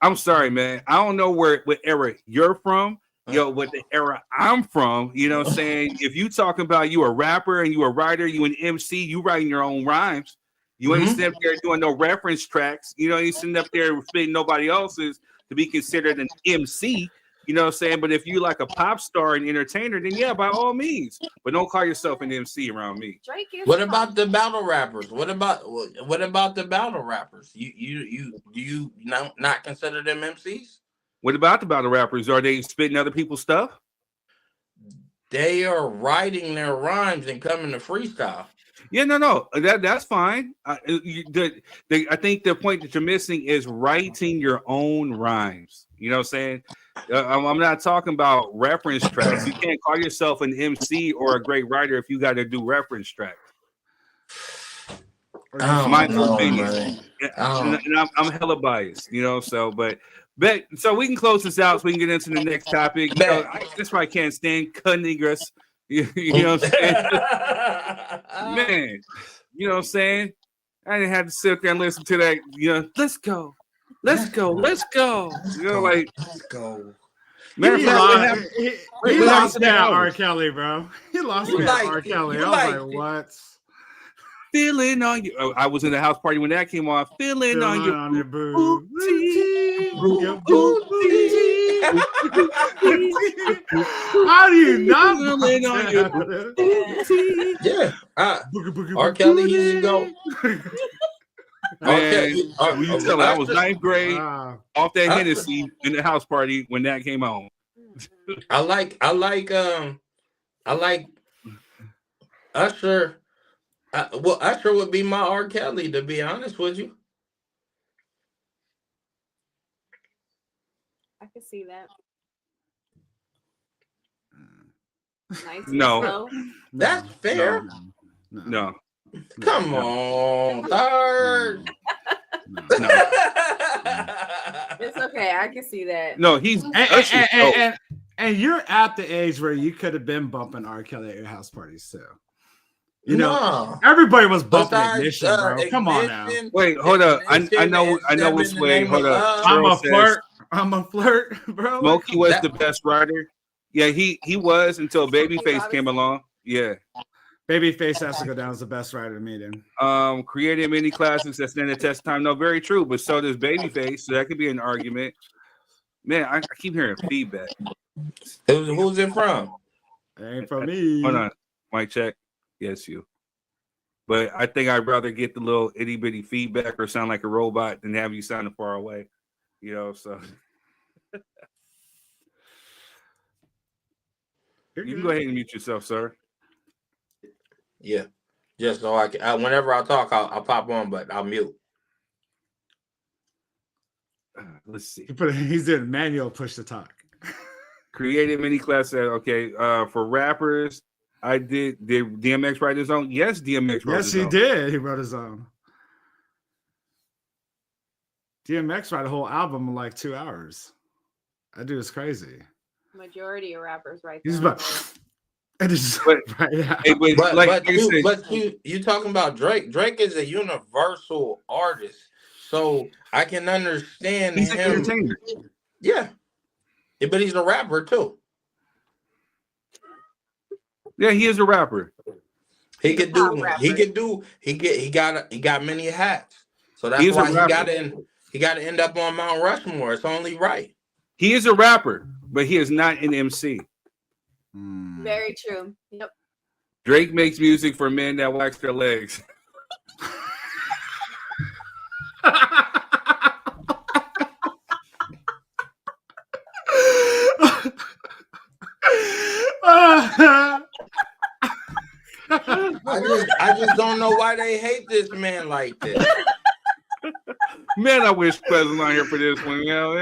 I'm sorry, man. I don't know what era you're from, what the era I'm from. You know what I'm saying? If you talking about you a rapper and you a writer, you an MC, you writing your own rhymes. You ain't sitting up there doing no reference tracks. You know, you sitting up there spitting nobody else's to be considered an MC. You know what I'm saying? But if you like a pop star and entertainer, then yeah, by all means. But don't call yourself an MC around me. What about the battle rappers? What about the battle rappers? You not consider them MCs? What about the battle rappers? Are they spitting other people's stuff? They are writing their rhymes and coming to freestyle. Yeah, no, that's fine. I think the point that you're missing is writing your own rhymes. You know what I'm saying? I'm not talking about reference tracks. You can't call yourself an MC or a great writer if you got to do reference tracks. My opinion. And I'm hella biased, you know. So we can close this out so we can get into the next topic. You know, that's why I can't stand cunnigress. You know what I'm saying? Man, you know what I'm saying? I didn't have to sit there and listen to that, you know, let's go. You know, like, let's go. He lost me at R. Kelly, bro. He lost me at R. Kelly. I was like, what? Feeling on you. Oh, I was in the house party when that came on. Feeling on your booty. How do you not? Feeling on your booty. Yeah. R. Kelly used to go. Man, you tell me I was ninth grade off that Hennessy in the house party when that came on. I like Usher. Well, Usher would be my R. Kelly, to be honest with you. I can see that. Nice. No. That's fair. No. Come on, third. No. It's okay. I can see that. No, he's and you're at the age where you could have been bumping R. Kelly at your house parties too. You know, everybody was bumping Ignition, bro. Come on now. Wait, hold up. I know which way. Hold up. I'm a flirt, bro. Smokey was the best writer. Yeah, he was until Babyface came along. Yeah. Babyface has to go down as the best writer to me then. Created many classics that stand the test of time. No, very true, but so does Babyface, so that could be an argument. Man, I keep hearing feedback. Who's it from? It ain't from me. Hold on. Mic check. Yes, you. But I think I'd rather get the little itty bitty feedback or sound like a robot than have you sounding far away. You know, so you can go ahead and mute yourself, sir. Yeah, just so I can. Whenever I talk, I'll pop on, but I'll mute. Let's see. He's doing manual push to talk. Created many classes. Okay, for rappers, I did DMX write his own? Yes, DMX wrote his own. Yes, he did. He wrote his own. DMX wrote a whole album in like 2 hours. That dude is crazy. Majority of rappers right He's there. about. And it's But, right now. hey, but like I said, you talking about Drake. Drake is a universal artist, so I can understand he's an him. entertainer. Yeah, but he's a rapper too. Yeah, he is a rapper. He got many hats. So that's He's a why rapper. he got to end up on Mount Rushmore. It's only right. He is a rapper, but he is not an MC. Very true. Yep. Drake makes music for men that wax their legs. I just don't know why they hate this man like this. Man, I wish Quez was on here for this one. You know,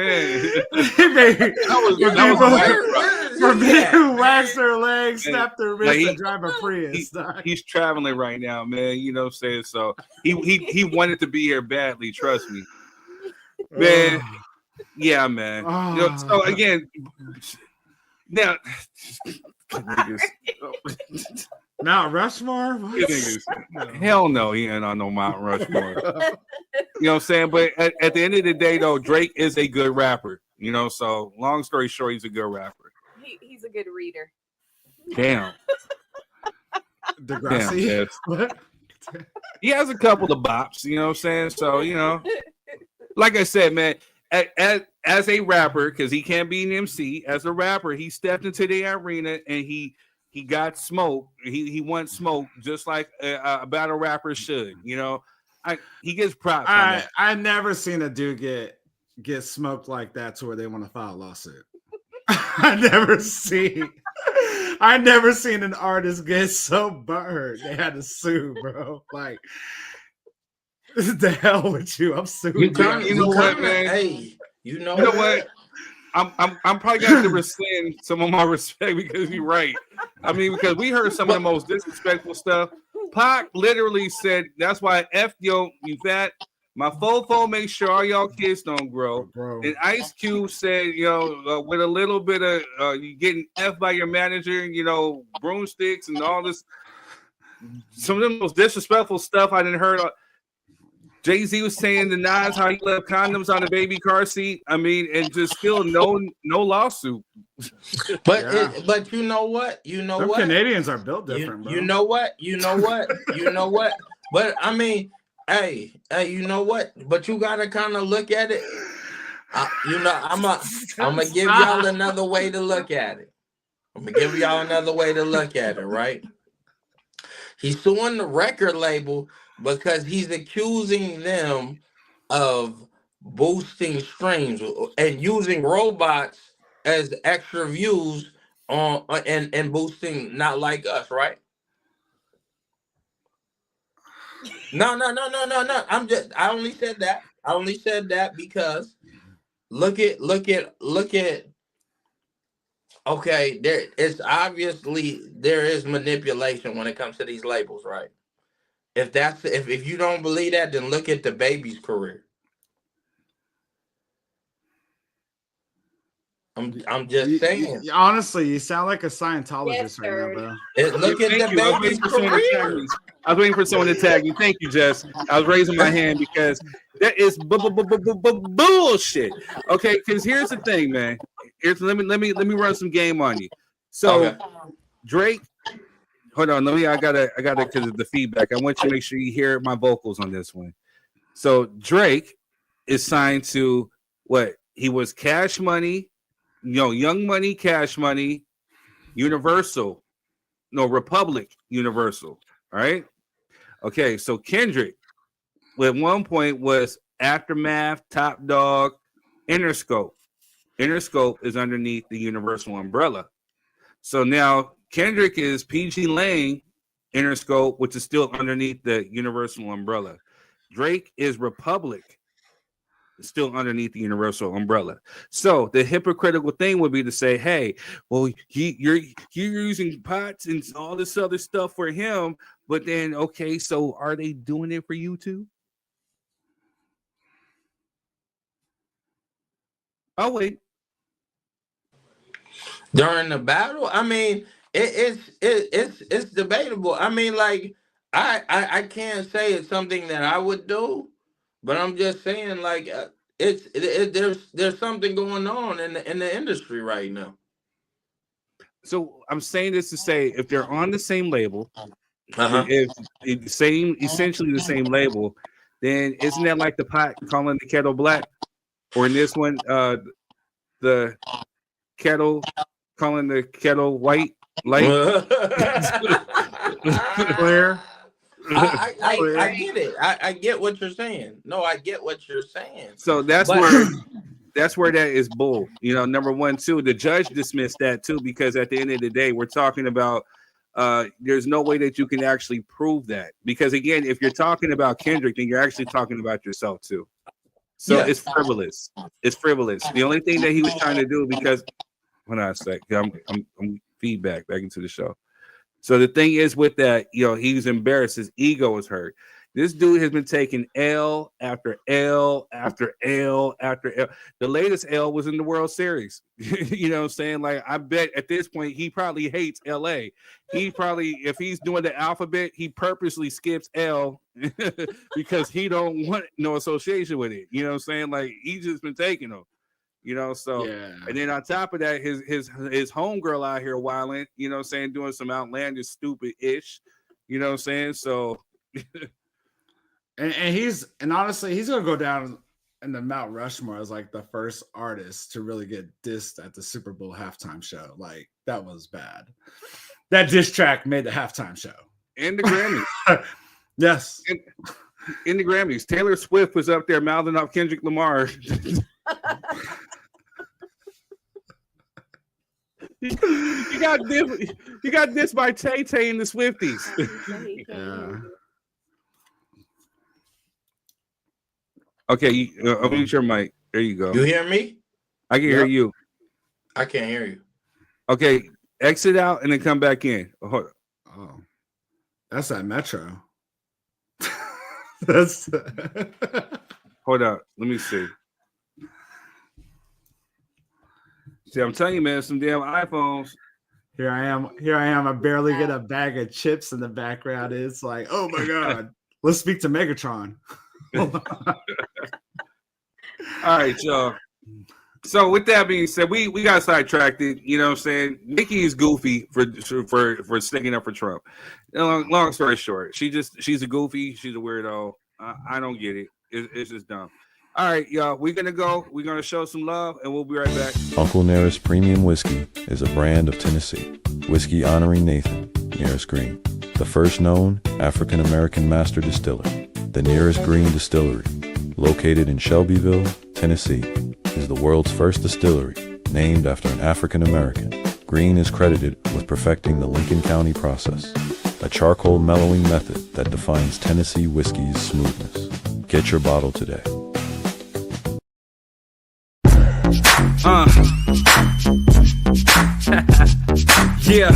for men who wax their legs, snap their wrists, like and drive a Prius. He's traveling right now, man. You know what I'm saying? So he wanted to be here badly, trust me. Man, yeah, man. You know, so again, now Mount Rushmore? Hell no, he ain't on no Mount Rushmore. You know what I'm saying? But at the end of the day, though, Drake is a good rapper. You know, so long story short, he's a good rapper. He's a good reader. Damn. Degrassi. Damn, yes. He has a couple of bops, you know what I'm saying? So, you know, like I said, man, as a rapper, because he can't be an MC, as a rapper, he stepped into the arena and he got smoke. He won smoke just like a battle rapper should. You know, he gets props. I never seen a dude get smoked like that to where they want to file a lawsuit. I never seen an artist get so butthurt they had to sue, bro. Like, the hell with you? I'm suing. You know what, man? Hey, you know what? I'm probably gonna have to rescind some of my respect because you're right. I mean, because we heard some of the most disrespectful stuff. Pac literally said, "That's why F yo, you fat. My fofo make sure all y'all kids don't grow." And Ice Cube said, you know, with a little bit of you getting F by your manager, you know, broomsticks and all this. Some of the most disrespectful stuff I didn't heard. Jay-Z was saying to Nas how he left condoms on the baby car seat. I mean, and just still no lawsuit. But you know what? Some Canadians are built different, bro. You know what? But I mean, hey, you know what? But you gotta kind of look at it. You know, I'm gonna give y'all another way to look at it. Right? He's suing the record label because he's accusing them of boosting streams and using robots as extra views on and boosting Not Like Us, right? No. I only said that because look at okay, it's obviously there is manipulation when it comes to these labels, right? If you don't believe that, then look at the baby's career. I'm just saying. Honestly, you sound like a Scientologist right now, bro. Look at the baby's career. I was waiting for someone to tag me. Thank you, Jess. I was raising my hand because that is bullshit. Okay, because here's the thing, man. Let me run some game on you. So, Drake. Hold on, I gotta because of the feedback. I want you to make sure you hear my vocals on this one. So Drake is signed to what? He was Cash Money, Young Money, Cash Money, Universal, Republic, Universal. All right. Okay, so Kendrick, at one point was Aftermath, Top Dog, Interscope. Interscope is underneath the Universal umbrella. So now Kendrick is PG Lane, Interscope, which is still underneath the Universal umbrella. Drake is Republic, still underneath the Universal umbrella. So the hypocritical thing would be to say, hey, well, you're using pots and all this other stuff for him, but then, okay, so are they doing it for you too? I'll wait. during the battle. I mean, it's debatable. I mean, like I can't say it's something that I would do, but I'm just saying like there's something going on in the industry right now. So I'm saying this to say, if they're on the same label, if essentially the same label, then isn't that like the pot calling the kettle black, or in this one, the kettle calling the kettle white, light, clear? I get it. I get what you're saying. No, I get what you're saying. So that's where that is bull. You know, number one, too. The judge dismissed that too, because at the end of the day, we're talking about there's no way that you can actually prove that. Because again, if you're talking about Kendrick, then you're actually talking about yourself too. So it's frivolous. It's frivolous. The only thing that he was trying to do, because hold on a sec, I'm feedback back into the show. So the thing is with that, you know, he was embarrassed. His ego was hurt. This dude has been taking L after L after L after L. The latest L was in the World Series. You know what I'm saying? Like, I bet at this point, he probably hates LA. He probably, if he's doing the alphabet, he purposely skips L because he don't want no association with it. You know what I'm saying? Like, he's just been taking them. You know, so and then on top of that, his homegirl out here wilding, you know what I'm saying, doing some outlandish, stupid ish. You know what I'm saying? So and honestly, he's gonna go down in the Mount Rushmore as like the first artist to really get dissed at the Super Bowl halftime show. Like, that was bad. That diss track made the halftime show. And the Grammys. Yes. In the Grammys. Taylor Swift was up there mouthing off Kendrick Lamar. You got this by Tay Tay and the Swifties. Yeah. Okay, I'll mute your mic. There you go. You hear me? I can hear you. I can't hear you. Okay, exit out and then come back in. Oh, that's that Metro. That's. Hold up. Let me see. See, I'm telling you, man, some damn iPhones. Here I am. I barely get a bag of chips in the background. It's like, oh my God. Let's speak to Megatron. All right, y'all. So with that being said, we got sidetracked. You know what I'm saying? Nicki is goofy for sticking up for Trump. Long story short, she's a goofy. She's a weirdo. I don't get it. It's just dumb. All right, y'all. We're gonna show some love, and we'll be right back. Uncle Nearest Premium Whiskey is a brand of Tennessee whiskey honoring Nathan Nearest Green, the first known African American master distiller. The Nearest Green Distillery, located in Shelbyville, Tennessee, is the world's first distillery named after an African American. Green is credited with perfecting the Lincoln County process, a charcoal mellowing method that defines Tennessee whiskey's smoothness. Get your bottle today. Yeah.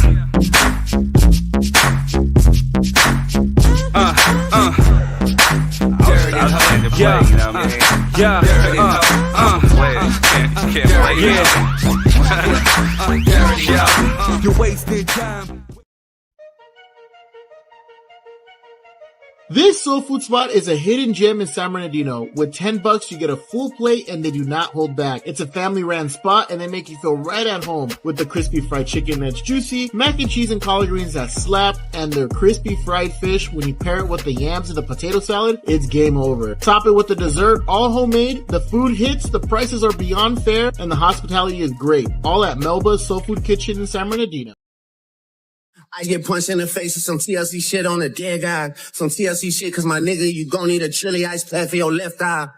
You're wasting time. This soul food spot is a hidden gem in San Bernardino. With $10, you get a full plate and they do not hold back. It's a family-ran spot and they make you feel right at home with the crispy fried chicken that's juicy, mac and cheese and collard greens that slap, and their crispy fried fish. When you pair it with the yams and the potato salad, it's game over. Top it with the dessert, all homemade. The food hits, the prices are beyond fair, and the hospitality is great. All at Melba's Soul Food Kitchen in San Bernardino. I get punched in the face with some TLC shit on a dead guy. Some TLC shit, cause my nigga, you gon' need a chili ice pack for your left eye.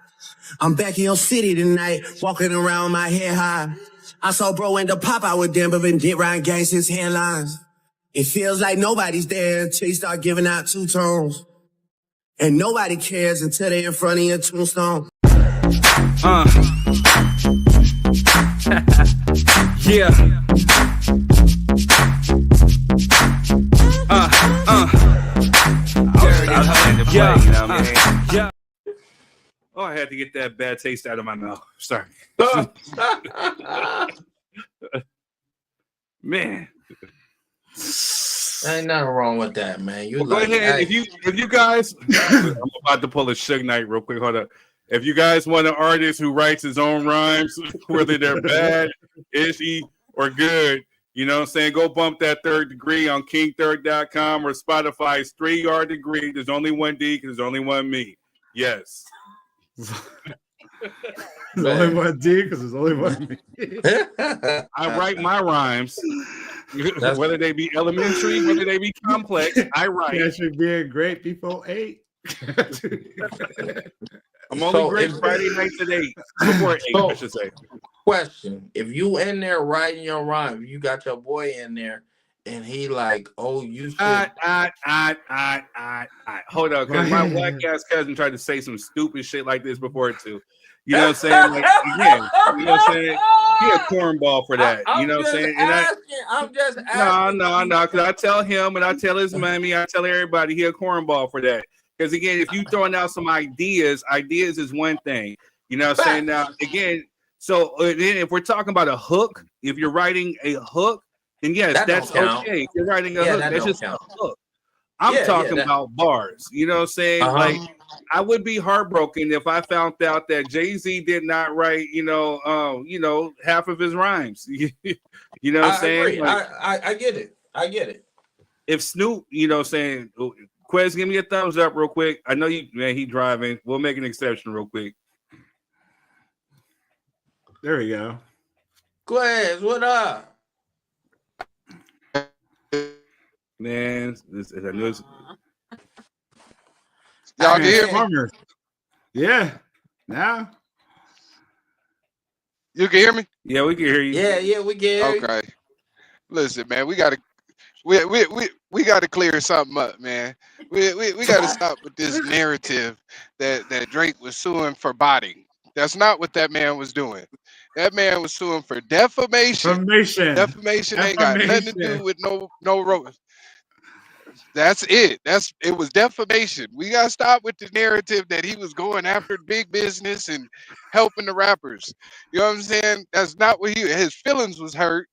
I'm back in your city tonight, walking around my head high. I saw bro end up pop out with them, but been dick riding gangs since headlines. It feels like nobody's there until you start giving out two tones. And nobody cares until they in front of your tombstone. Yeah. Yeah. Oh, I had to get that bad taste out of my mouth. Sorry. Man. Ain't nothing wrong with that, man. You Well, go ahead. hey. If you guys, I'm about to pull a Suge Knight real quick. Hold up. If you guys want an artist who writes his own rhymes, whether they're bad, ishy, or good, you know what I'm saying? Go bump that Third Degree on KingThird.com or Spotify's 3 Yard Degree. There's only one D because there's only one me. Yes. There's only one D because there's only one me. I write my rhymes. Whether they be elementary, whether they be complex, I write. That should be a great before 8. I'm only great Friday nights at 8. Before 8, I should say. Question: if you in there writing your rhyme, you got your boy in there, and he like, oh, you should. Hold up, because my black ass cousin tried to say some stupid shit like this before too. You know what I'm saying? Like, again, you know what I'm saying? He a cornball for that. You know what I'm saying? I'm just asking. No. Because I tell him and I tell his mommy, I tell everybody he a cornball for that. Because again, if you throwing out some ideas is one thing. You know what I'm saying? Now, again, so then if we're talking about a hook, if you're writing a hook, then yes, that's okay. If you're writing a hook, that's just a hook. I'm talking about bars. You know what I'm saying? Like, I would be heartbroken if I found out that Jay-Z did not write, half of his rhymes. You know what I'm saying? Like, I get it. I get it. If Snoop, you know what I'm saying, Quez, give me a thumbs up real quick. I know he driving. We'll make an exception real quick. There we go. Quez, what up? Man, I know y'all can hear me? Yeah. Now you can hear me? Yeah, we can hear you. Yeah, we can hear you. Okay. Listen, man, we gotta clear something up, man. We gotta stop with this narrative that Drake was suing for botting. That's not what that man was doing. That man was suing for defamation. Defamation ain't got nothing to do with no road. That's it. It was defamation. We gotta stop with the narrative that he was going after big business and helping the rappers. You know what I'm saying? That's not what his feelings was hurt.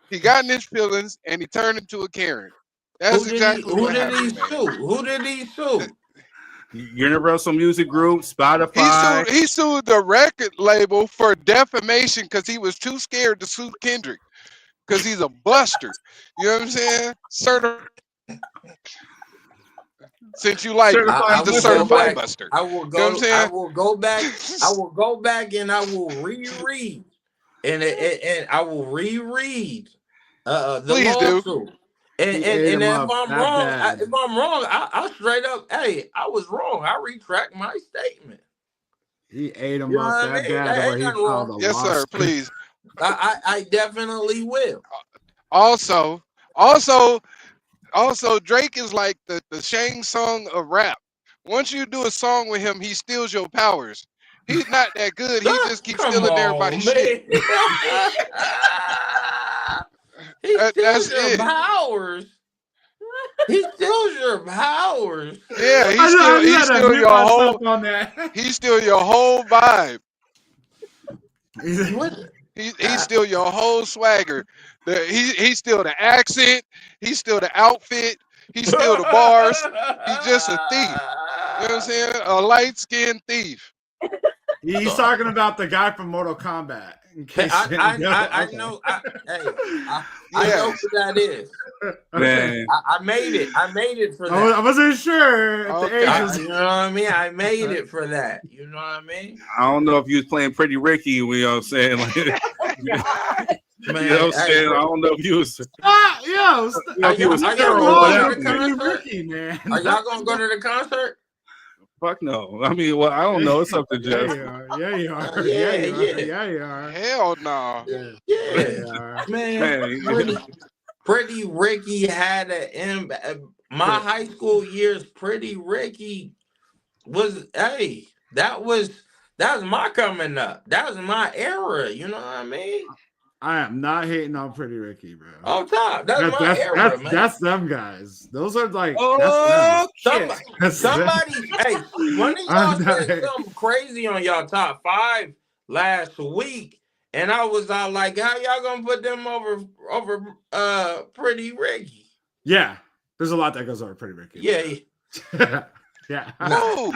He got in his feelings and he turned into a Karen. That's exactly what happened. Who did he sue? Universal Music Group, Spotify. He sued the record label for defamation because he was too scared to sue Kendrick because he's a buster. You know what I'm saying? Since you like certified buster. I will go. You know I will go back. I will go back and I will reread, and I will reread the lawsuit. Do. And if I'm wrong, I straight up, hey, I was wrong. I retract my statement. He ate him up that bad. Yes, sir. Please. I definitely will. Also, Drake is like the Shang Tsung of rap. Once you do a song with him, he steals your powers. He's not that good. He just keeps stealing everybody's shit. He steals your powers. He steals your powers. Yeah, he steal your whole. He steal your whole vibe. He steal your whole swagger. He steal the accent. He steal the outfit. He steal the bars. He's just a thief. You know what I'm saying? A light-skinned thief. He's talking about the guy from Mortal Kombat. I know. I know who that is. Man. I made it for that. I wasn't sure. You know what I mean? I made it for that. You know what I mean? I don't know if you was playing Pretty Ricky. You know what I'm saying? Like, Man, you know what I'm saying? I don't know if you was. Are y'all gonna go to the concert? Fuck no. I mean, well, I don't know. It's up to Jeff. Yeah, you are. Yeah, you are. Hell no. Yeah. Man. Pretty Ricky had my high school years. Pretty Ricky was that was my coming up. That was my era. You know what I mean? I am not hating on Pretty Ricky, bro. Oh, top. That's my era, man. That's them guys. Those are like. Somebody. Hey, one of y'all said something crazy on y'all top 5 last week, And I was all like, how y'all gonna put them over Pretty Ricky? Yeah, there's a lot that goes over Pretty Ricky. Yeah. Yeah. No.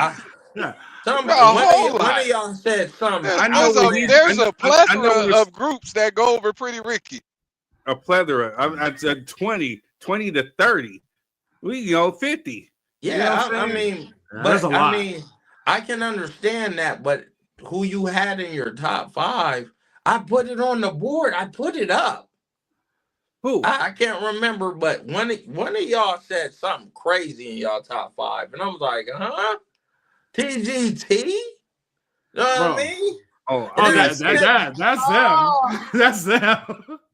Yeah. Somebody, one of y'all said something. There's a plethora of groups that go over Pretty Ricky. A plethora. I said 20 to 30. 50. Yeah, You know what I'm I saying? mean, There's a but lot. I mean, I can understand that, but who you had in your top 5, I put it on the board. I put it up. Who? I can't remember, but one of y'all said something crazy in y'all top 5, and I was like, huh? TGT? You know what I mean? That's them. That's them.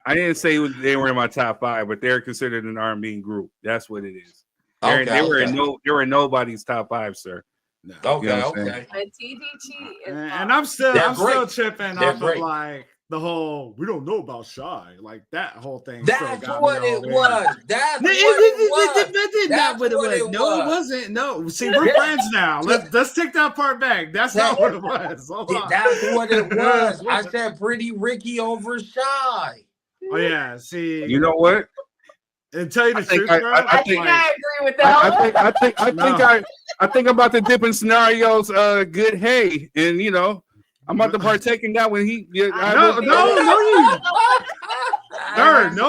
I didn't say they were in my top 5, but they're considered an R&B group. That's what it is. They were in nobody's top 5, sir. No. Okay. But TGT is And I'm still tripping off of like the whole we don't know about Shy, like that whole thing. That's what it was. That's what it was. Not what it was. No, it wasn't. No, see, we're friends now. Let's take that part back. That's not what it was. That's what it was. I said Pretty Ricky over Shy. Oh yeah. See, you know what? And tell you the truth, bro. I think I agree with that. I think I'm about to dip in scenarios. Good hay, and I'm about to partake in that when he. No,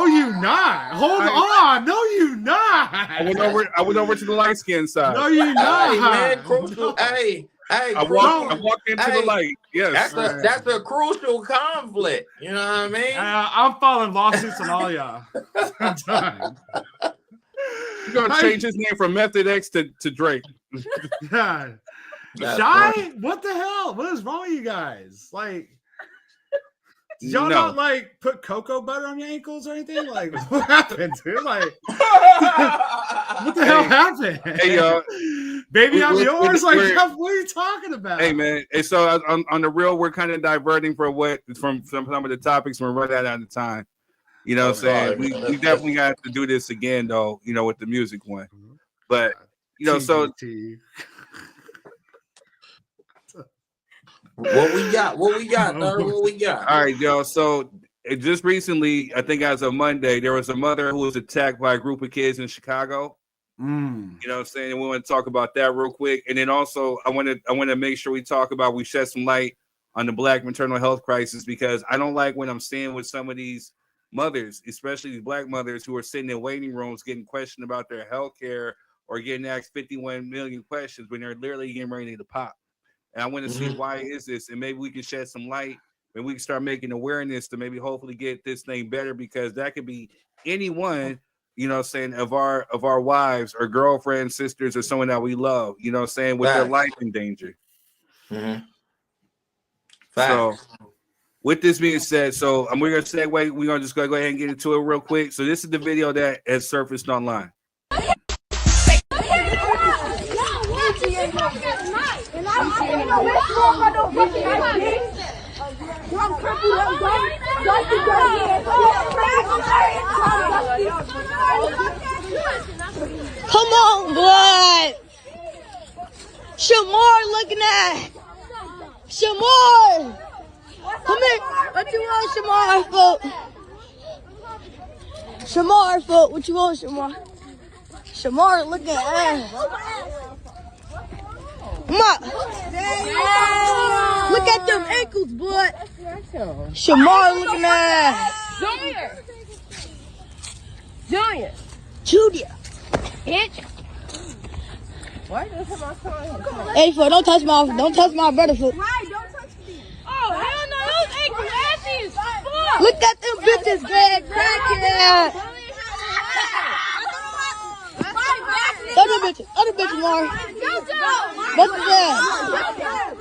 you not. Hold on, no, you not. I went over to the light skin side. No, you not. Hey, man, crucial. Hey, I walked into the light. Yes, that's a crucial conflict. You know what I mean? I'm filing lawsuits on all y'all. I'm done. You're gonna change his name from Method X to Drake. God. Shy? What the hell? What is wrong with you guys? Like, did y'all not like put cocoa butter on your ankles or anything? Like, what happened, dude? Like, what the hell happened? Hey, y'all. Baby, I'm yours. Like, what are you talking about? Hey, man. And so on the real, we're kind of diverting from some of the topics. We're running out of time. You know what I'm saying? We definitely got to do this again, though, with the music one. But, so. What we got? What we got? All right, y'all. So just recently, I think as of Monday, there was a mother who was attacked by a group of kids in Chicago. You know what I'm saying? And we want to talk about that real quick. And then also I want to make sure we shed some light on the Black maternal health crisis, because I don't like when I'm seeing with some of these mothers, especially these Black mothers who are sitting in waiting rooms getting questioned about their health care or getting asked 51 million questions when they're literally getting ready to pop. And I want to see why is this, and maybe we can shed some light, and we can start making awareness to maybe hopefully get this thing better, because that could be anyone, of our wives or girlfriends, sisters, or someone that we love, with their life in danger. So with this being said, we're gonna segue. We're gonna just go ahead and get into it real quick. So this is the video that has surfaced online. Come on, blood. Shamar looking at. Shamar. Come here. What you want, Shamar? Shamar, foot. What you want, Shamar? Shamar looking at. Come on. Look at them ankles, blood. Shamar looking at. Junior. Bitch. Why does my son? Hey, foot, don't touch my brother, foot. Right, don't touch me. Oh, hell no, those ankles ashy as fuck. Look at them bitches, Greg. Crackhead. Other bitches, Mari. Both of them. Oh my God,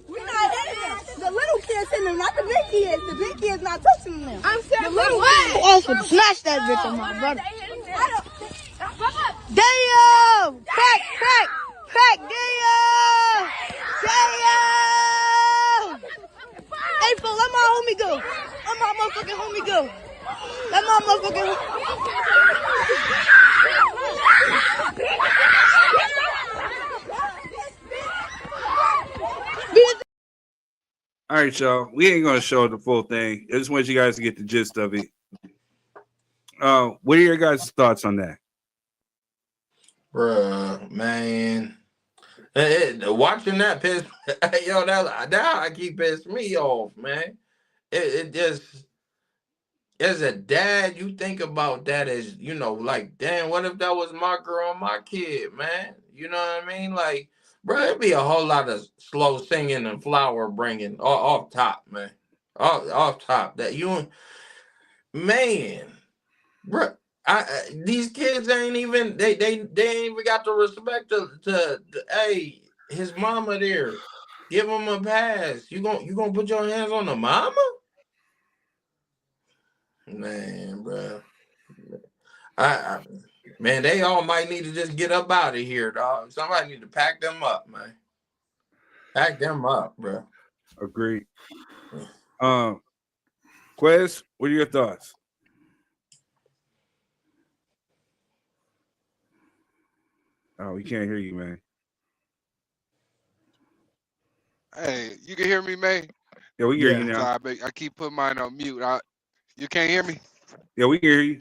we're not hitting them. The little kids hitting them, not the big kids. The big kids not touching them. I'm saying the little kids. Who else would smash that bitch on my brother? Damn! Crack! Damn! Hey, fool, let my homie go. Let my motherfucking homie go. That motherfucker. All right, y'all. We ain't gonna show the full thing. I just want you guys to get the gist of it. What are your guys' thoughts on that? Bruh, man. Watching that piss, yo, that I keep pissing me off, man. It just, as a dad, you think about that as, you know, like, damn, what if that was my girl and my kid, man? You know what I mean? Like, bro, it'd be a whole lot of slow singing and flower bringing off top, man. Off top. That you, man, bro. These kids ain't even they ain't even got the respect to hey, his mama there. Give him a pass. You gonna put your hands on the mama? Man, bro. Man, they all might need to just get up out of here, dog. Somebody need to pack them up, man. Pack them up, bro. Agreed. Quez, what are your thoughts? Oh, we can't hear you, man. Hey, you can hear me, man? Yeah, we hear you now. Sorry, I keep putting mine on mute. You can't hear me? Yeah, we can hear you.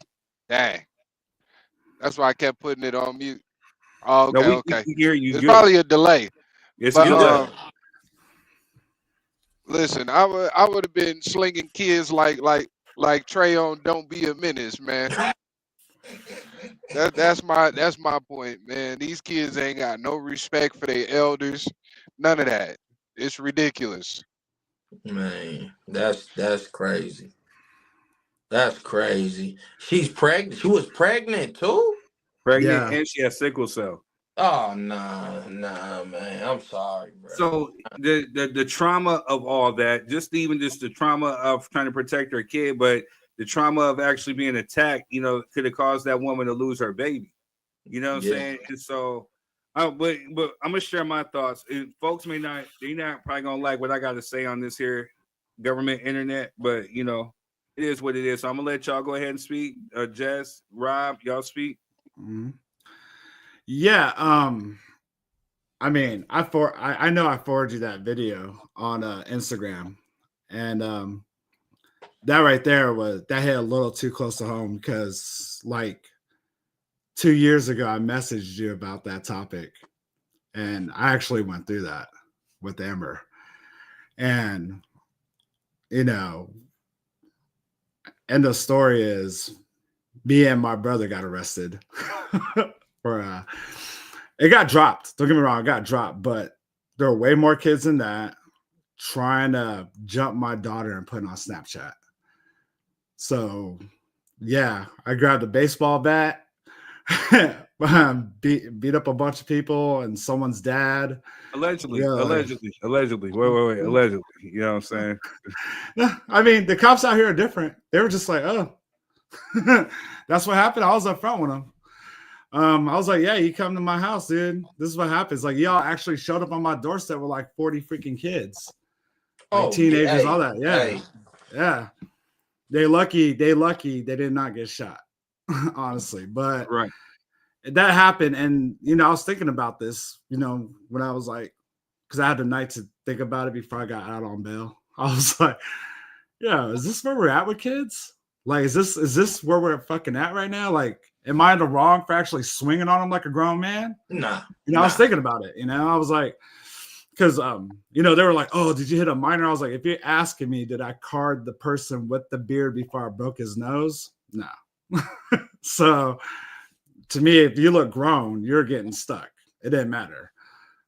Dang. That's why I kept putting it on mute. Oh, okay, No, we okay. can hear you. It's good. probably a delay. Yes, but, good. Listen, I would have been slinging kids like Trey on Don't Be a Menace, man. That's my point, man. These kids ain't got no respect for their elders. None of that. It's ridiculous. Man, that's crazy. That's crazy. She's pregnant. She was pregnant too? Pregnant, and she has sickle cell. Oh nah, man. I'm sorry, bro. So the trauma of all that, just the trauma of trying to protect her kid, but the trauma of actually being attacked, you know, could have caused that woman to lose her baby. You know what I'm saying? And so, but I'm gonna share my thoughts. And folks they're not probably gonna like what I got to say on this here government internet, but you know, it is what it is. So I'm gonna let y'all go ahead and speak. Jess, Rob, y'all speak. Mm-hmm. Yeah. I mean, I know I forwarded you that video on Instagram, and that right there that hit a little too close to home because like 2 years ago I messaged you about that topic, and I actually went through that with Amber, and you know, end of story is me and my brother got arrested for it got dropped. Don't get me wrong, it got dropped, but there were way more kids than that trying to jump my daughter and put it on Snapchat. So yeah, I grabbed a baseball bat, beat up a bunch of people and someone's dad. Allegedly. Yeah. Allegedly. Wait. Allegedly. You know what I'm saying? I mean, the cops out here are different. They were just like, oh, that's what happened. I was up front with them. I was like, yeah, you come to my house, dude. This is what happens. Like, y'all actually showed up on my doorstep with like 40 freaking kids. Like teenagers, all that. Yeah. Yeah. They lucky they did not get shot, honestly. But right. That happened. And you know, I was thinking about this, you know, when I was like, because I had the night to think about it before I got out on bail. I was like, yeah, is this where we're at with kids? Like, is this where we're fucking at right now? Like, am I in the wrong for actually swinging on them like a grown man? Nah. You know, I was thinking about it. You know, I was like, because you know, they were like, oh, did you hit a minor? I was like, if you're asking me, did I card the person with the beard before I broke his nose? No. So to me, if you look grown, you're getting stuck. It didn't matter.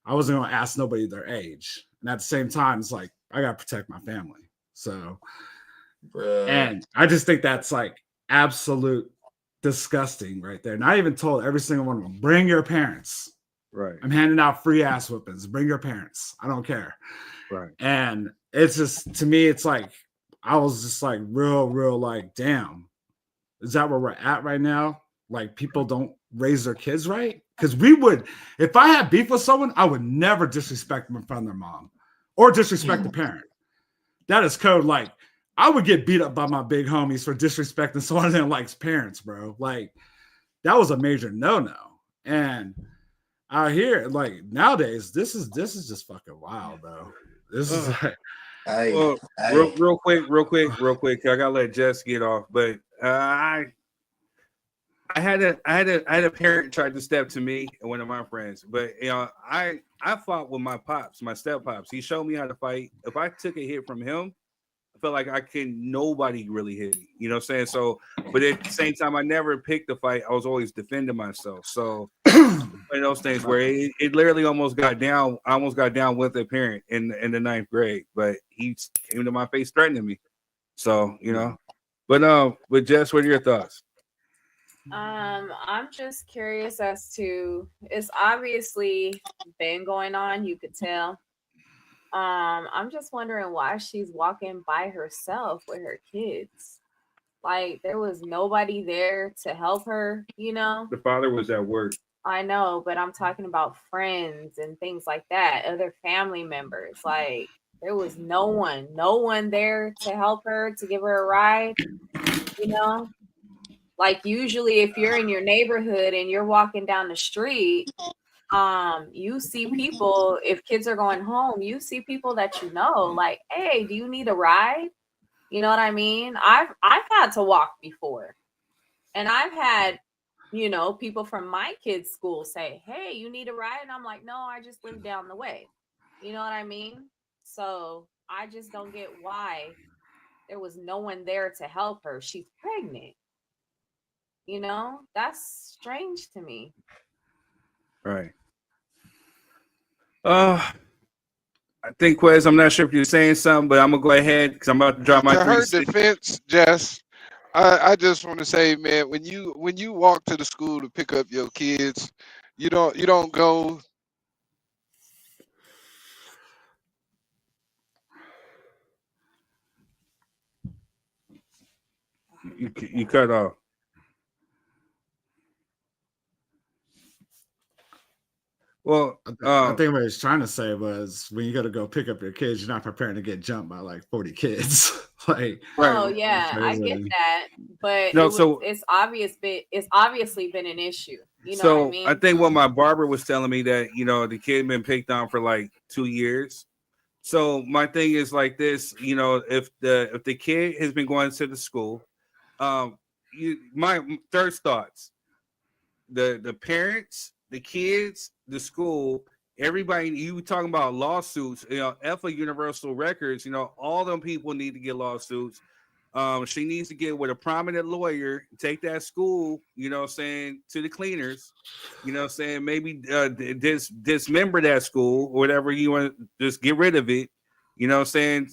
I wasn't going to ask nobody their age. And at the same time, it's like, I got to protect my family. So, and I just think that's like absolute disgusting right there. And I even told every single one of them, bring your parents. Right. I'm handing out free ass whippings. Bring your parents. I don't care. Right. And it's just, to me, it's like, I was just like real like, damn, is that where we're at right now? Like, people don't raise their kids right? Because we would, if I had beef with someone, I would never disrespect them in front of their mom or disrespect the parent. That is code. Like, I would get beat up by my big homies for disrespecting someone that likes parents, bro. Like that was a major no-no. And out here, like nowadays, this is just fucking wild, bro. This is like, well, real quick. I gotta let Jess get off, but I had a parent try to step to me and one of my friends, but I fought with my pops, my step pops. He showed me how to fight. If I took a hit from him, I felt like nobody really hit me. You know what I'm saying? So, but at the same time, I never picked a fight. I was always defending myself. So one of those things where it literally almost got down. I almost got down with a parent in the 9th grade, but he came to my face threatening me. So, but Jess, what are your thoughts? I'm just curious as to, it's obviously been going on, you could tell. I'm just wondering why she's walking by herself with her kids. Like there was nobody there to help her, The father was at work. I know, but I'm talking about friends and things like that, other family members. Like there was no one there to help her, to give her a ride, Like usually if you're in your neighborhood and you're walking down the street, you see people, if kids are going home, you see people that like, hey, do you need a ride? You know what I mean? I've had to walk before. And I've had, people from my kids' school say, hey, you need a ride? And I'm like, no, I just live down the way. You know what I mean? So I just don't get why there was no one there to help her. She's pregnant. That's strange to me. Right. I think, Quez, I'm not sure if you're saying something, but I'm gonna go ahead because I'm about to drop my To her 3 defense, Jess, I just want to say, man, when you walk to the school to pick up your kids, you don't go. You cut off. Well, I think what he's trying to say was when you got to go pick up your kids, you're not preparing to get jumped by like 40 kids. Like, oh yeah, I get that, but it's obviously been an issue. You know what I mean? I think what my barber was telling me that the kid been picked on for like 2 years. So my thing is like this, if the kid has been going to the school, my first thoughts, the parents, the kids, the school, everybody, you talking about lawsuits, EFA Universal Records, all them people need to get lawsuits. She needs to get with a prominent lawyer, take that school, saying, to the cleaners, saying maybe dismember that school or whatever you want, just get rid of it, saying,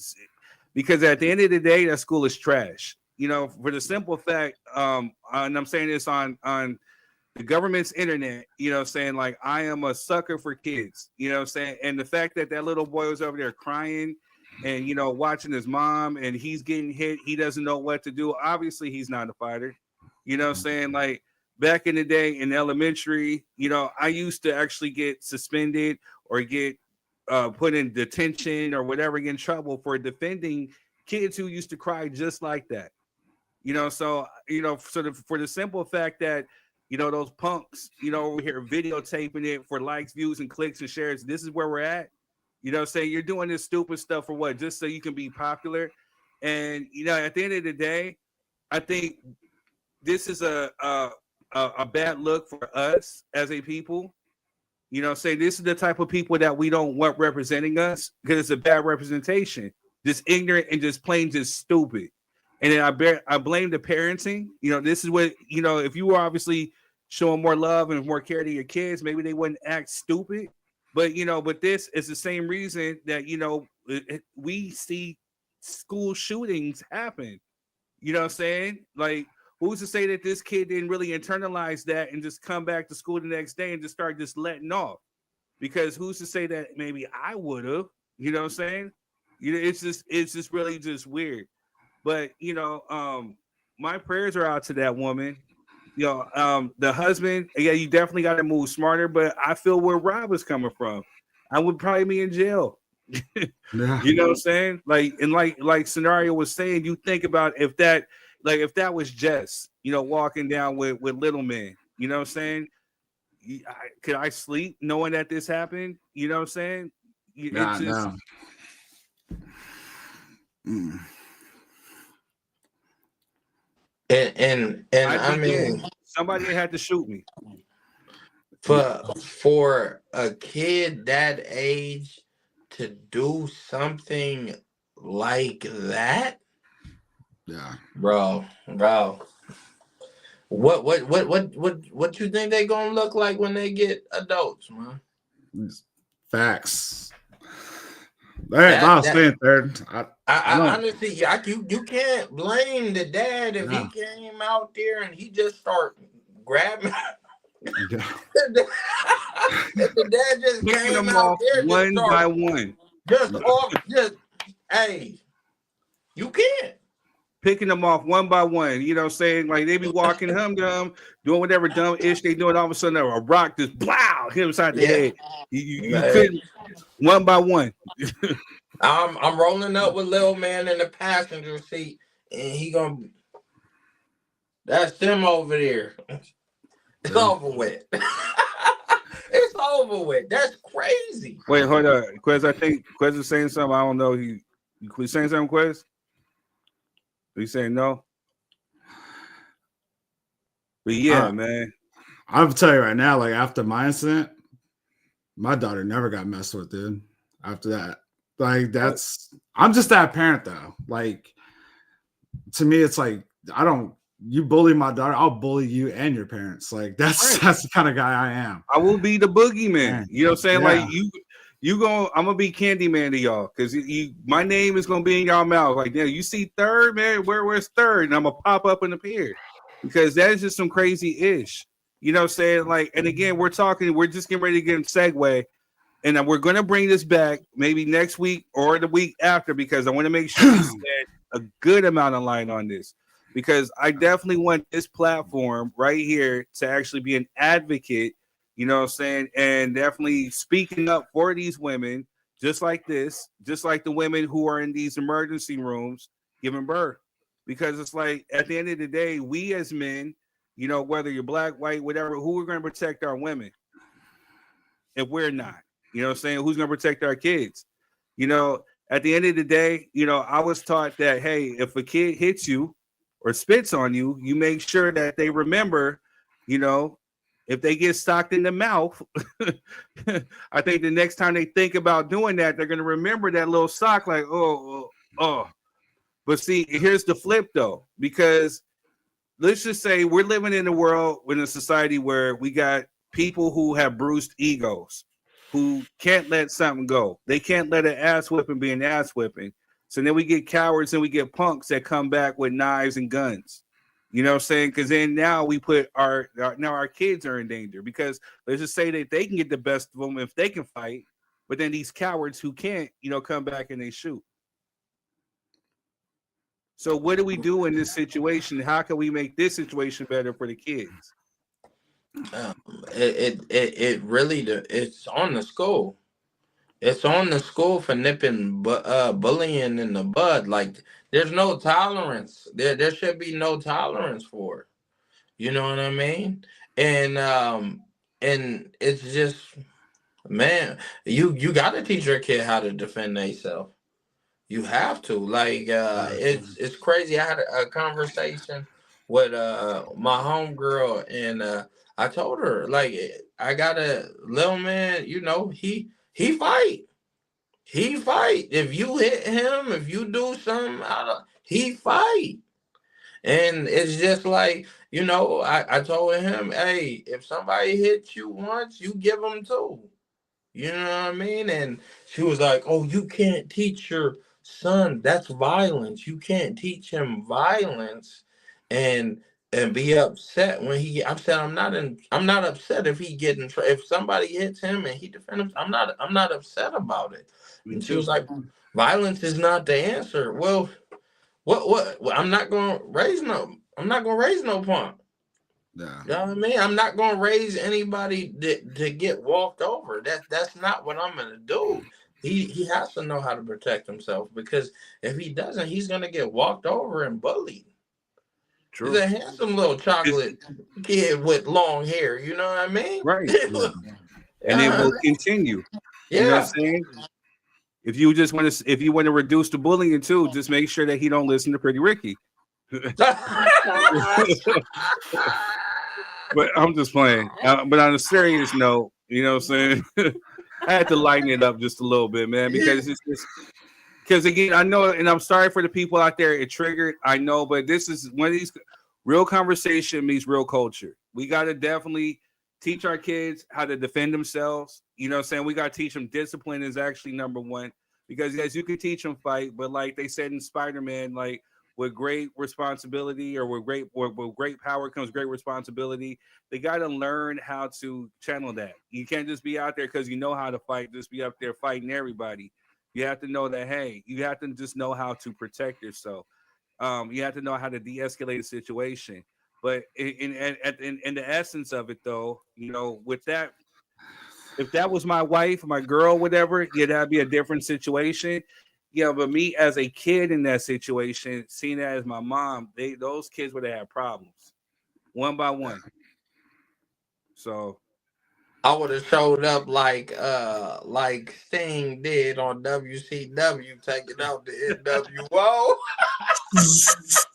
because at the end of the day, that school is trash, for the simple fact, and I'm saying this on the government's internet, saying like, I am a sucker for kids, saying, and the fact that little boy was over there crying and, watching his mom and he's getting hit, he doesn't know what to do. Obviously, he's not a fighter, saying like back in the day in elementary, I used to actually get suspended or get put in detention or whatever, get in trouble for defending kids who used to cry just like that, so, sort of for the simple fact that, those punks, over here videotaping it for likes, views, and clicks and shares. This is where we're at. Saying you're doing this stupid stuff for what? Just so you can be popular. And at the end of the day, I think this is a bad look for us as a people. Say this is the type of people that we don't want representing us because it's a bad representation. Just ignorant and just plain just stupid. And then I blame the parenting. This is what, if you were obviously showing more love and more care to your kids, maybe they wouldn't act stupid. But, but this is the same reason that, we see school shootings happen. You know what I'm saying? Like, who's to say that this kid didn't really internalize that and just come back to school the next day and just start just letting off? Because who's to say that maybe I would have? You know what I'm saying? It's just really just weird. But my prayers are out to that woman. The husband, yeah, you definitely got to move smarter. But I feel where Rob is coming from. I would probably be in jail. Yeah. You know what I'm saying? Like, and like Scenario was saying, you think about if that was Jess, walking down with little man, you know what I'm saying? Could I sleep knowing that this happened? You know what I'm saying? It just No. And I mean, somebody had to shoot me. For a kid that age to do something like that, yeah, bro. What you think they gonna look like when they get adults, man? Facts. I was saying third. I honestly, you can't blame the dad if he came out there and he just start grabbing. If the dad just picking came them out off there, one by one, you can't. Picking them off one by one, you know what I'm saying? Like they be walking hum doing whatever dumb ish they doing, all of a sudden a rock just blow hit inside the head. You couldn't one by one. I'm rolling up with little man in the passenger seat, and he gonna. That's them over there. It's over with. It's over with. That's crazy. Wait, hold on, Quez. I think Quez is saying something. I don't know. He saying something, Quez? Are you saying no? But yeah, man. I'll tell you right now, like after my incident, my daughter never got messed with, dude. After that. Like I'm just that parent though. Like to me, it's like you bully my daughter, I'll bully you and your parents. Like that's the kind of guy I am. I will be the boogeyman. You know what I'm saying? Yeah. Like I'm gonna be Candyman to y'all because my name is gonna be in y'all mouth. Like, damn, you see third, man, where's third? And I'm gonna pop up and appear because that is just some crazy ish. You know what I'm saying? Like, and again, we're just getting ready to get a segue. And we're going to bring this back maybe next week or the week after because I want to make sure we spend a good amount of light on this because I definitely want this platform right here to actually be an advocate, you know what I'm saying, and definitely speaking up for these women just like this, just like the women who are in these emergency rooms giving birth. Because it's like at the end of the day, we as men, whether you're black, white, whatever, who are going to protect our women if we're not? You know what I'm saying? Who's going to protect our kids? At the end of the day, I was taught that, hey, if a kid hits you or spits on you, you make sure that they remember, if they get socked in the mouth, I think the next time they think about doing that, they're going to remember that little sock like, oh. But see, here's the flip, though, because let's just say we're living in a world, in a society where we got people who have bruised egos, who can't let something go. They can't let an ass whipping be an ass whipping. So then we get cowards and we get punks that come back with knives and guns. You know what I'm saying? Because then now we put our kids are in danger because let's just say that they can get the best of them if they can fight, but then these cowards who can't, come back and they shoot. So what do we do in this situation? How can we make this situation better for the kids? It really it's on the school. It's on the school for nipping bullying in the bud. Like there's no tolerance. There should be no tolerance for it. You know what I mean? And it's just, man, you got to teach your kid how to defend themselves. You have to. Like it's crazy. I had a conversation with my homegirl and I told her, like, I got a little man, he fight. He fight. If you hit him, if you do something, he fight. And it's just like, I told him, hey, if somebody hits you once, you give them two. You know what I mean? And she was like, oh, you can't teach your son. That's violence. You can't teach him violence. And be upset when he get upset. I'm not upset if he get in trouble. If somebody hits him and he defends him, I'm not upset about it. And she was like, violence is not the answer. Well, what I'm not gonna raise no punk. Yeah. You know what I mean? I'm not gonna raise anybody to get walked over. That's not what I'm gonna do. He has to know how to protect himself, because if he doesn't, he's gonna get walked over and bullied. True. He's a handsome little chocolate kid with long hair. You know what I mean? Right. And it will continue. Yeah. You know what I'm saying? If you want to reduce the bullying too, just make sure that he don't listen to Pretty Ricky. But I'm just playing. But on a serious note, you know what I'm saying? I had to lighten it up just a little bit, man, because it's just again, I know, and I'm sorry for the people out there it triggered. I know, but this is one of these real conversation meets real culture. We got to definitely teach our kids how to defend themselves. You know what I'm saying? We got to teach them discipline is actually number one, because guys, you can teach them fight, but like they said in Spider-Man, like with great responsibility or with great power comes great responsibility. They got to learn how to channel that. You can't just be out there because you know how to fight, just be up there fighting everybody. You have to know that, hey, you have to just know how to protect yourself. You have to know how to de-escalate a situation. But in the essence of it, though, you know, with that, if that was my wife, my girl, whatever, yeah, that'd be a different situation. Yeah, but me as a kid in that situation, seeing that as my mom, those kids would have had problems, one by one. So I would have showed up like Sting did on WCW, taking out the NWO.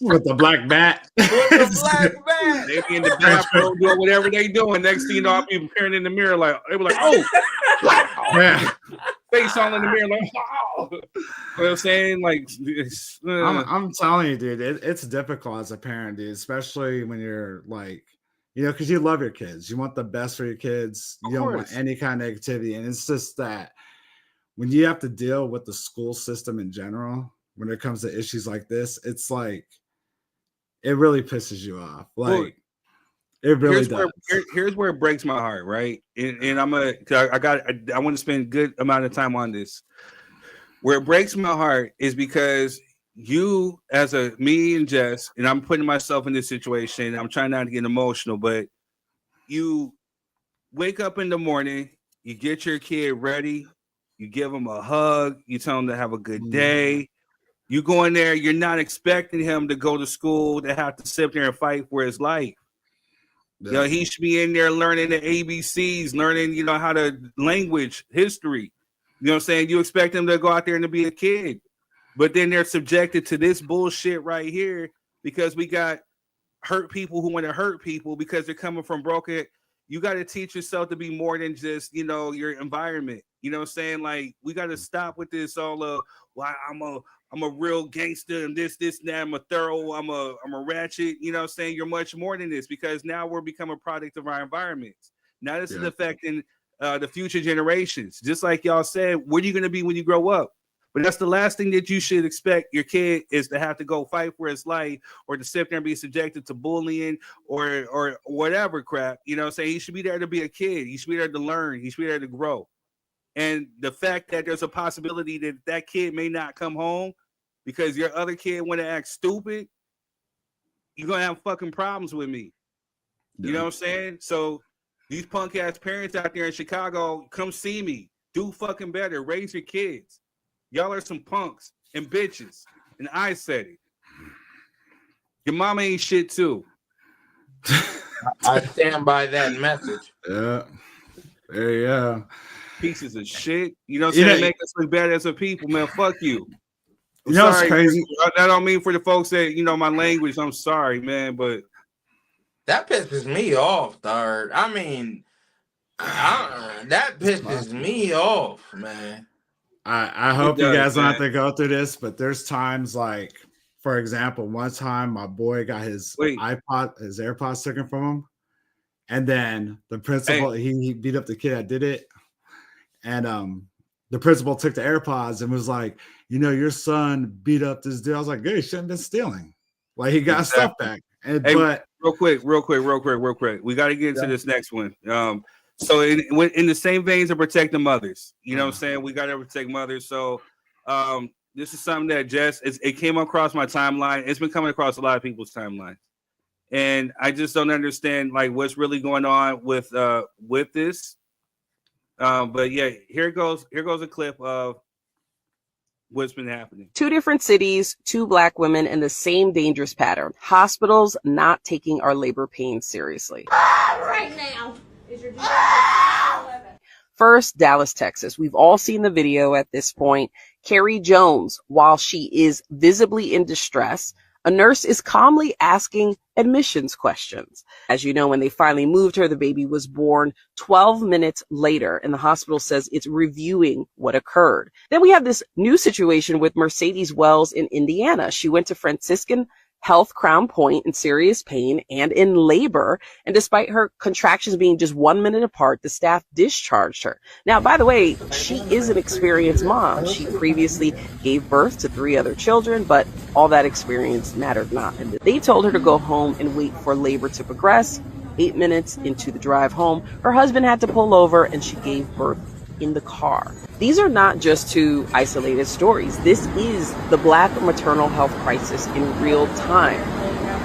With the black bat. With the black bat. They be in the bathroom doing whatever they doing. Next thing you know, I'll be appearing in the mirror like, they were like, oh, wow. Yeah. Face all in the mirror like, wow. You know what I'm saying? Like, I'm telling you, dude, it's difficult as a parent, dude, especially when you're like, you know, because you love your kids. You want the best for your kids. You don't want any kind of negativity. And it's just that when you have to deal with the school system in general, when it comes to issues like this, it's like, it really pisses you off. Like, it really does. Here's where it breaks my heart, right? And I want to spend a good amount of time on this. Where it breaks my heart is because you, as me and Jess, and I'm putting myself in this situation. I'm trying not to get emotional, but you wake up in the morning, you get your kid ready, you give him a hug, you tell him to have a good day. You go in there, you're not expecting him to go to school to have to sit there and fight for his life. Yeah. You know, he should be in there learning the ABCs, learning, you know, how to language, history. You know what I'm saying? You expect them to go out there and to be a kid. But then they're subjected to this bullshit right here because we got hurt people who want to hurt people because they're coming from broken. You got to teach yourself to be more than just, you know, your environment. You know what I'm saying? Like, we got to stop with this all of, well, I'm a real gangster and this, and that. I'm a thorough, I'm a ratchet. You know what I'm saying? You're much more than this because now we're becoming a product of our environments. Now this is affecting the future generations. Just like y'all said, what are you going to be when you grow up? But that's the last thing that you should expect your kid is to have to go fight for his life or to sit there and be subjected to bullying or whatever crap. You know what I'm saying? He should be there to be a kid. He should be there to learn. He should be there to grow. And the fact that there's a possibility that that kid may not come home because your other kid want to act stupid, you're going to have fucking problems with me. You know what I'm saying? So these punk ass parents out there in Chicago, come see me. Do fucking better. Raise your kids. Y'all are some punks and bitches. And I said it. Your mama ain't shit too. I stand by that message. Yeah. There you go. Pieces of shit. You know what I'm saying? They make us look bad as a people, man. Fuck you. You know what's crazy? I don't mean for the folks that, you know, my language. I'm sorry, man, but that pisses me off, Third. I mean, that pisses me off, man. I hope you guys don't have to go through this, but there's times like, for example, one time my boy got his AirPods taken from him, and then the principal he beat up the kid that did it, and the principal took the AirPods and was like, you know, your son beat up this dude. I was like, good, he shouldn't have been stealing. Like, he got stuff back. And, but real quick, we got to get into this next one. So in the same veins of protecting mothers, you know what I'm saying? We got to protect mothers. So this is something that it came across my timeline. It's been coming across a lot of people's timelines. And I just don't understand like what's really going on with this. But yeah, here goes a clip of what's been happening. 2 different cities, 2 black women, and the same dangerous pattern. Hospitals not taking our labor pains seriously. Right now. Is your First, Dallas, Texas. We've all seen the video at this point. Carrie Jones, while she is visibly in distress, a nurse is calmly asking admissions questions. As you know, when they finally moved her, the baby was born 12 minutes later, and the hospital says it's reviewing what occurred. Then we have this new situation with Mercedes Wells in Indiana. She went to Franciscan Health Crown Point in serious pain and in labor, and despite her contractions being just 1 minute apart, the staff discharged her. Now, by the way, she is an experienced mom. She previously gave birth to 3 other children, but all that experience mattered not. And they told her to go home and wait for labor to progress. 8 minutes into the drive home, her husband had to pull over and she gave birth in the car. These are not just 2 isolated stories. This is the Black maternal health crisis in real time.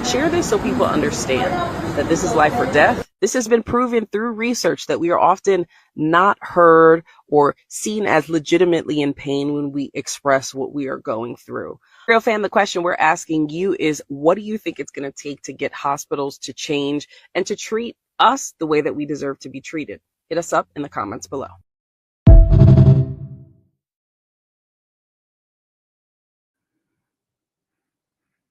Share this so people understand that this is life or death. This has been proven through research that we are often not heard or seen as legitimately in pain when we express what we are going through. Real fan, the question we're asking you is, what do you think it's going to take to get hospitals to change and to treat us the way that we deserve to be treated? Hit us up in the comments below.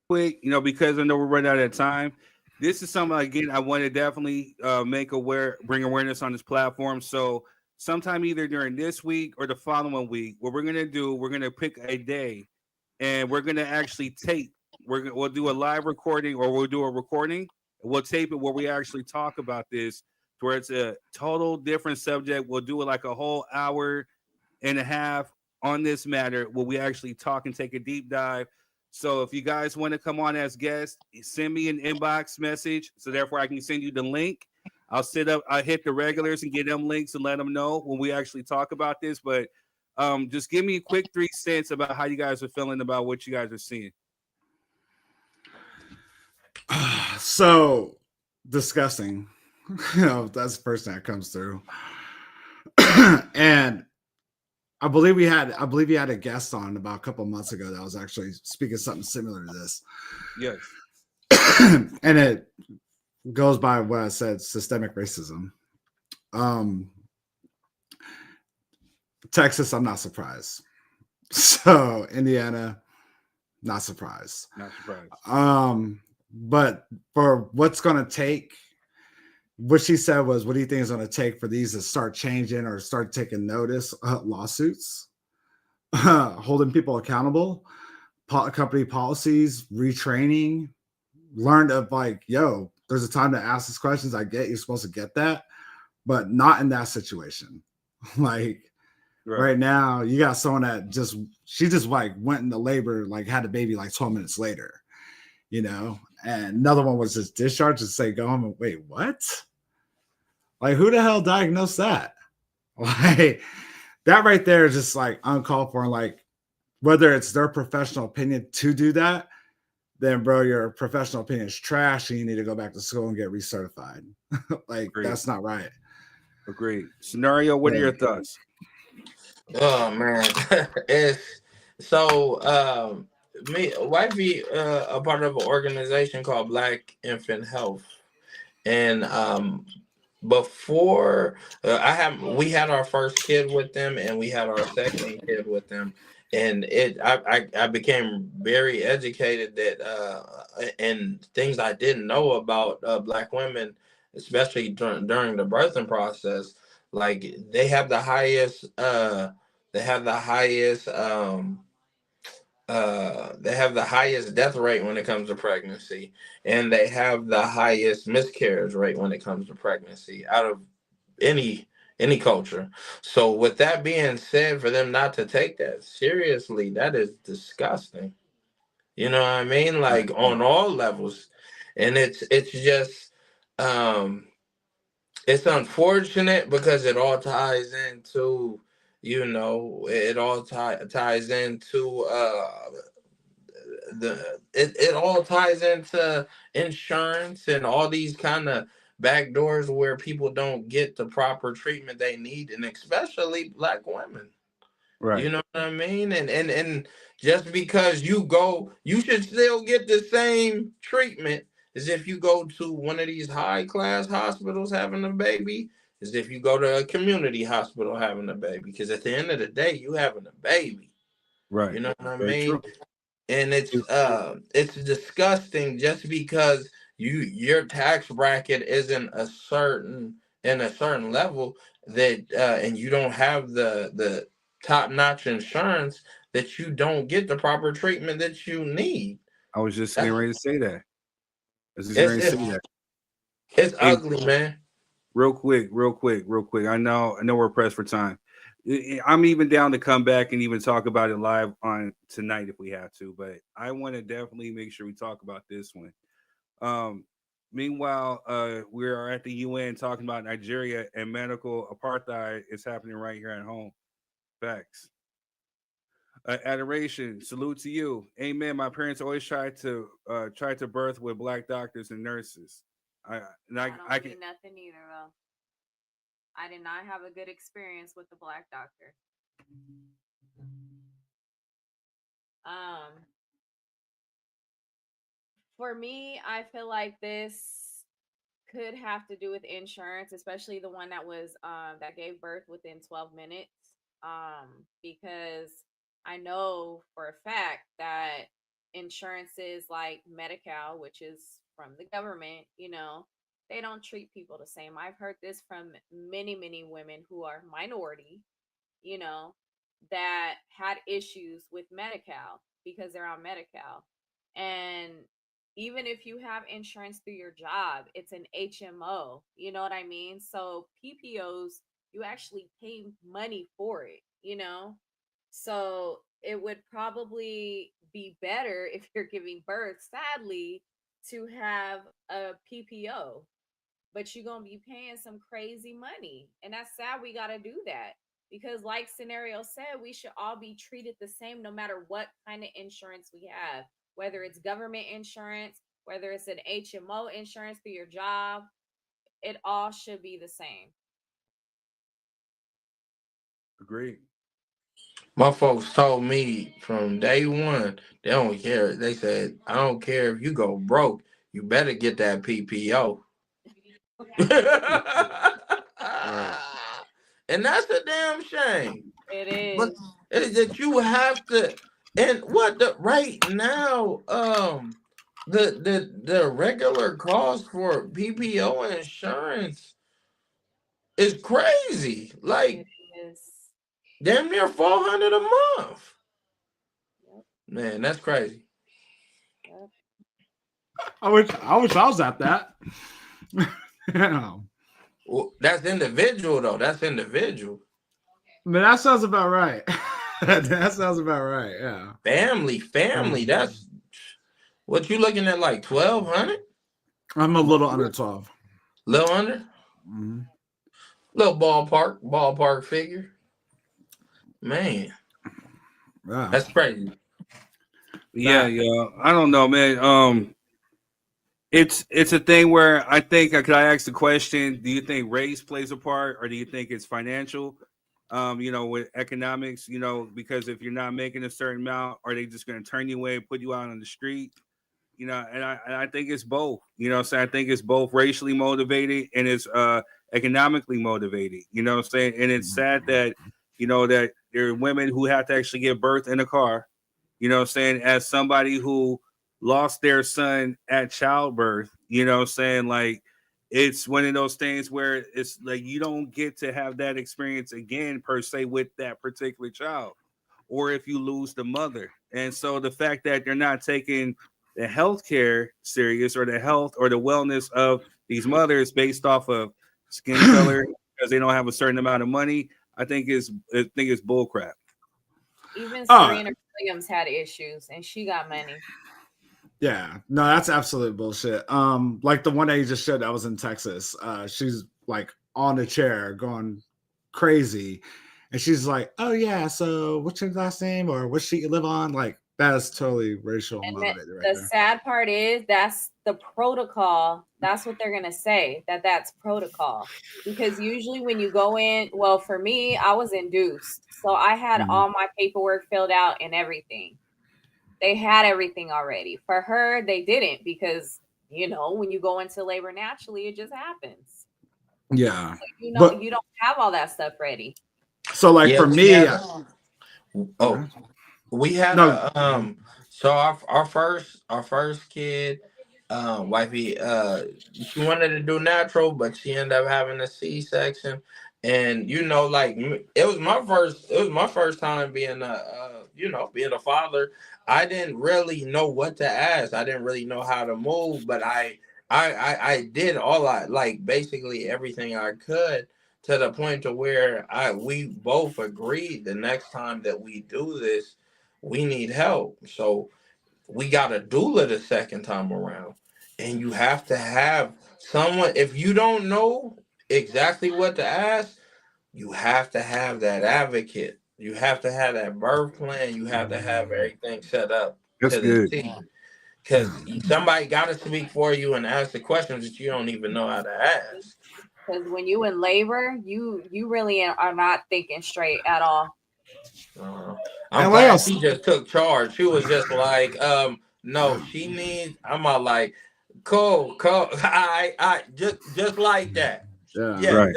Quick, because I know we're running out of time. This is something, again, I want to definitely bring awareness on this platform. So sometime either during this week or the following week, what we're going to do, we're going to pick a day and we're going to actually tape. We'll do a live recording, or we'll do a recording. We'll tape it where we actually talk about this, where it's a total different subject. We'll do it like a whole hour and a half on this matter where we actually talk and take a deep dive. So if you guys want to come on as guests, send me an inbox message so therefore I can send you the link. I'll hit the regulars and get them links and let them know when we actually talk about this. But just give me a quick 3 cents about how you guys are feeling about what you guys are seeing. So disgusting. That's the first thing that comes through. And I believe you had a guest on about a couple of months ago that was actually speaking something similar to this. Yes. And it goes by what I said, systemic racism. Texas, I'm not surprised. So Indiana, not surprised. Not surprised. But for what's going to take, what she said was, what do you think is going to take for these to start changing or start taking notice? Lawsuits, holding people accountable, company policies, retraining, learn of there's a time to ask these questions. I get you're supposed to get that, but not in that situation. Right now, you got someone that she just went into labor, had a baby 12 minutes later, and another one was just discharged and say, go home and wait, what? Who the hell diagnosed that? That right there is just uncalled for. And whether it's their professional opinion to do that, then bro, your professional opinion is trash and you need to go back to school and get recertified. That's not right. Agreed. Scenario, what are your thoughts? Oh man. Wifey a part of an organization called Black Infant Health. And before we had our first kid with them and we had our second kid with them, and I became very educated that and things I didn't know about Black women, especially during the birthing process. They have the highest death rate when it comes to pregnancy, and they have the highest miscarriage rate when it comes to pregnancy out of any culture. So with that being said, for them not to take that seriously, that is disgusting. You know what I mean? On all levels. And it's just it's unfortunate because it all ties into ties into it all ties into insurance and all these kind of back doors where people don't get the proper treatment they need, and especially Black women. Right. You know what I mean? And just because you go, you should still get the same treatment as if you go to one of these high class hospitals having a baby, as if you go to a community hospital having a baby. Because at the end of the day, you having a baby. Right. You know what I Very mean? true. And it's disgusting just because your tax bracket isn't a certain level that and you don't have the top-notch insurance, that you don't get the proper treatment that you need. I was just getting ready to say that. It's Hey, ugly, man. real quick. I know we're pressed for time. I'm even down to come back and even talk about it live on tonight if we have to, but I want to definitely make sure we talk about this one. Meanwhile, we are at the UN talking about Nigeria, and medical apartheid is happening right here at home. Facts. Adoration, salute to you. Amen. My parents always tried to birth with Black doctors and nurses. I I can don't mean nothing either though. I did not have a good experience with the Black doctor. For me, I feel like this could have to do with insurance, especially the one that was that gave birth within 12 minutes. Because I know for a fact that insurances like Medi-Cal, which is from the government, they don't treat people the same. I've heard this from many women who are minority, you know, that had issues with Medi-Cal because they're on Medi-Cal. And even if you have insurance through your job, it's an HMO. You know what I mean? So PPOs, you actually pay money for it. So it would probably be better if you're giving birth, sadly, to have a PPO. But you're going to be paying some crazy money. And that's sad we got to do that. Because like Scenario said, we should all be treated the same no matter what kind of insurance we have, whether it's government insurance, whether it's an HMO insurance through your job, it all should be the same. Agreed. My folks told me from day one, they don't care. They said, I don't care if you go broke, you better get that PPO. And that's a damn shame. It is. But it's that you have to, and what the right now, the regular cost for PPO insurance is crazy. Like damn near $400 a month. Man, that's crazy. I wish I was at that. Well, that's individual though. That's individual. But that sounds about right. That sounds about right. Yeah. Family. That's what you looking at, like 1,200. I'm a little under 12. Little under. Mm-hmm. Little ballpark figure. Man, wow. That's crazy. Yeah. I don't know, man. It's a thing where I think, could I ask the question, do you think race plays a part, or do you think it's financial? With economics, because if you're not making a certain amount, are they just going to turn you away and put you out on the street? And I think it's both. So I think it's both racially motivated and it's economically motivated. And it's sad that that there are women who have to actually give birth in a car. As somebody who lost their son at childbirth, like it's one of those things where it's like you don't get to have that experience again per se with that particular child, or if you lose the mother. And so the fact that they're not taking the healthcare serious, or the health or the wellness of these mothers based off of skin color because they don't have a certain amount of money, I think is bullcrap. Even Serena Williams had issues and she got money. Yeah, no, that's absolute bullshit. Like the one that you just showed that was in Texas. She's like on the chair going crazy, and she's like, "Oh yeah, so what's your last name, or what street you live on?" Like That is totally racial And motivated right the there. sad part is that's the protocol. That's what they're gonna say, that's protocol. Because usually when you go in, well, for me, I was induced, so I had all my paperwork filled out and everything. They had everything already. For her, they didn't, because when you go into labor naturally, it just happens. Yeah, So, you but don't have all that stuff ready. so like Yeah, for me, we had no, so our first kid, wifey, she wanted to do natural, but she ended up having a C-section. And like it was my first time being being a father. I didn't really know what to ask. I didn't really know how to move, but I did basically everything I could, to the point to where we both agreed the next time that we do this, we need help. So we got a doula the second time around. And you have to have someone, if you don't know exactly what to ask, you have to have that advocate. You have to have that birth plan. You have to have everything set up That's to the good. T. Because somebody got to speak for you and ask the questions that you don't even know how to ask. Because when you in labor, you really are not thinking straight at all. I'm glad she just took charge. She was just like, no, she needs. I'm all like, cool. I just like that. Yeah, Right.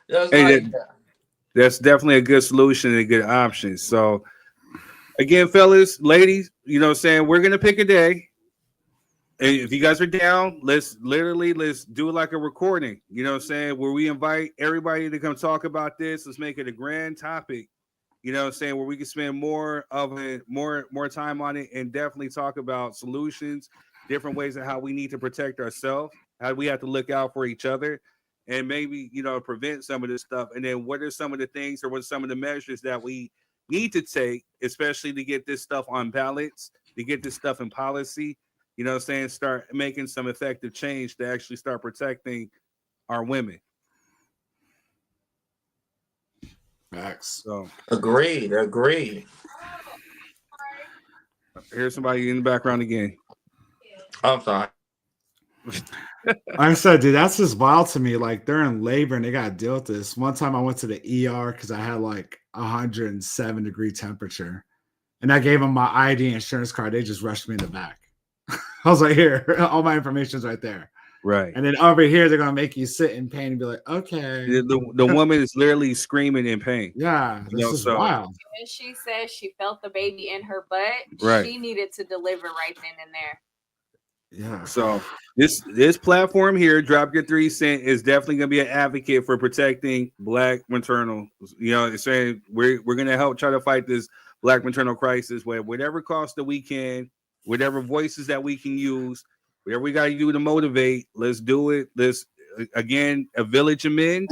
just Hey, like that. that's definitely a good solution and a good option. So, again, fellas, ladies, what I'm saying, we're gonna pick a day. And if you guys are down, let's do like a recording. You know what I'm saying, where we invite everybody to come talk about this. Let's make it a grand topic. You know what I'm saying, where we can spend more time on it and definitely talk about solutions, different ways of how we need to protect ourselves, how we have to look out for each other, and maybe prevent some of this stuff. And then what are some of the things, or what are some of the measures that we need to take, especially to get this stuff on ballots, to get this stuff in policy. You know what I'm saying? Start making some effective change to actually start protecting our women. Facts. So agreed. Here's somebody in the background again. I'm sorry. I said, dude, that's just wild to me. Like, they're in labor and they got to deal with this. One time I went to the ER because I had like 107-degree temperature, and I gave them my ID insurance card. They just rushed me in the back. I was like, here, all my information's right there. Right. And then over here, they're gonna make you sit in pain and be like, okay. The woman is literally screaming in pain. Yeah, this is wild. And she said she felt the baby in her butt. Right. She needed to deliver right then and there. Yeah. So this platform here, Drop Your 3 Cent, is definitely gonna be an advocate for protecting Black maternal. It's saying we're gonna help try to fight this Black maternal crisis with whatever cost that we can, whatever voices that we can use, whatever we gotta do to motivate. Let's do it. Let's again, a village of men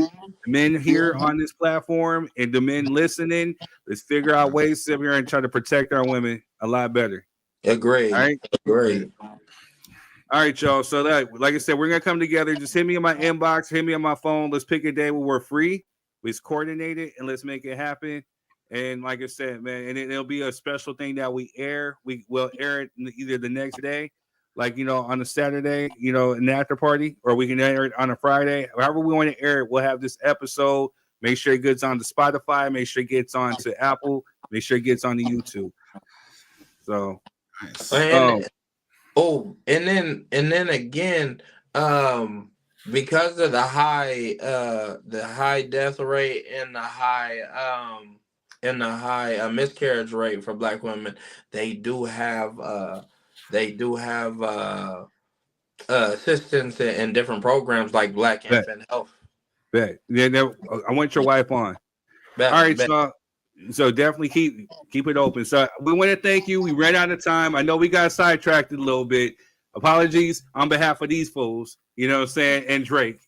here on this platform, and the men listening. Let's figure out ways to sit here and try to protect our women a lot better. Agreed. All right. Agreed. All right, y'all. So like I said, we're gonna come together. Just hit me in my inbox, hit me on my phone. Let's pick a day where we're free. Let's coordinate it and let's make it happen. And like I said, man, and it'll be a special thing that we air. We will air it either the next day, like on a Saturday, an after party, or we can air it on a Friday. However we want to air it, we'll have this episode. Make sure it gets on to Spotify. Make sure it gets on to Apple. Make sure it gets on to YouTube. So nice. And then again, because of the high death rate and the high miscarriage rate for Black women, they do have assistance in different programs like Black Infant Health. Bet. Yeah, I want your wife on. All right, so definitely keep it open. So we want to thank you. We ran out of time. I know we got sidetracked a little bit. Apologies on behalf of these fools. You know what I'm saying? And Drake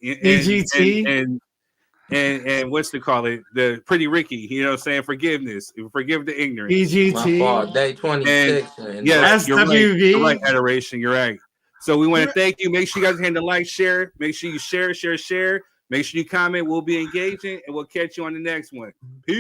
and what's to call it? The Pretty Ricky. You know what I'm saying? Forgiveness. Forgive the ignorance. EGT. My fault. Day 26. Yes, you're right. You're right, Adoration. You're right. So we want to thank you. Make sure you guys hit the like, share. Make sure you share. Make sure you comment. We'll be engaging, and we'll catch you on the next one. Peace.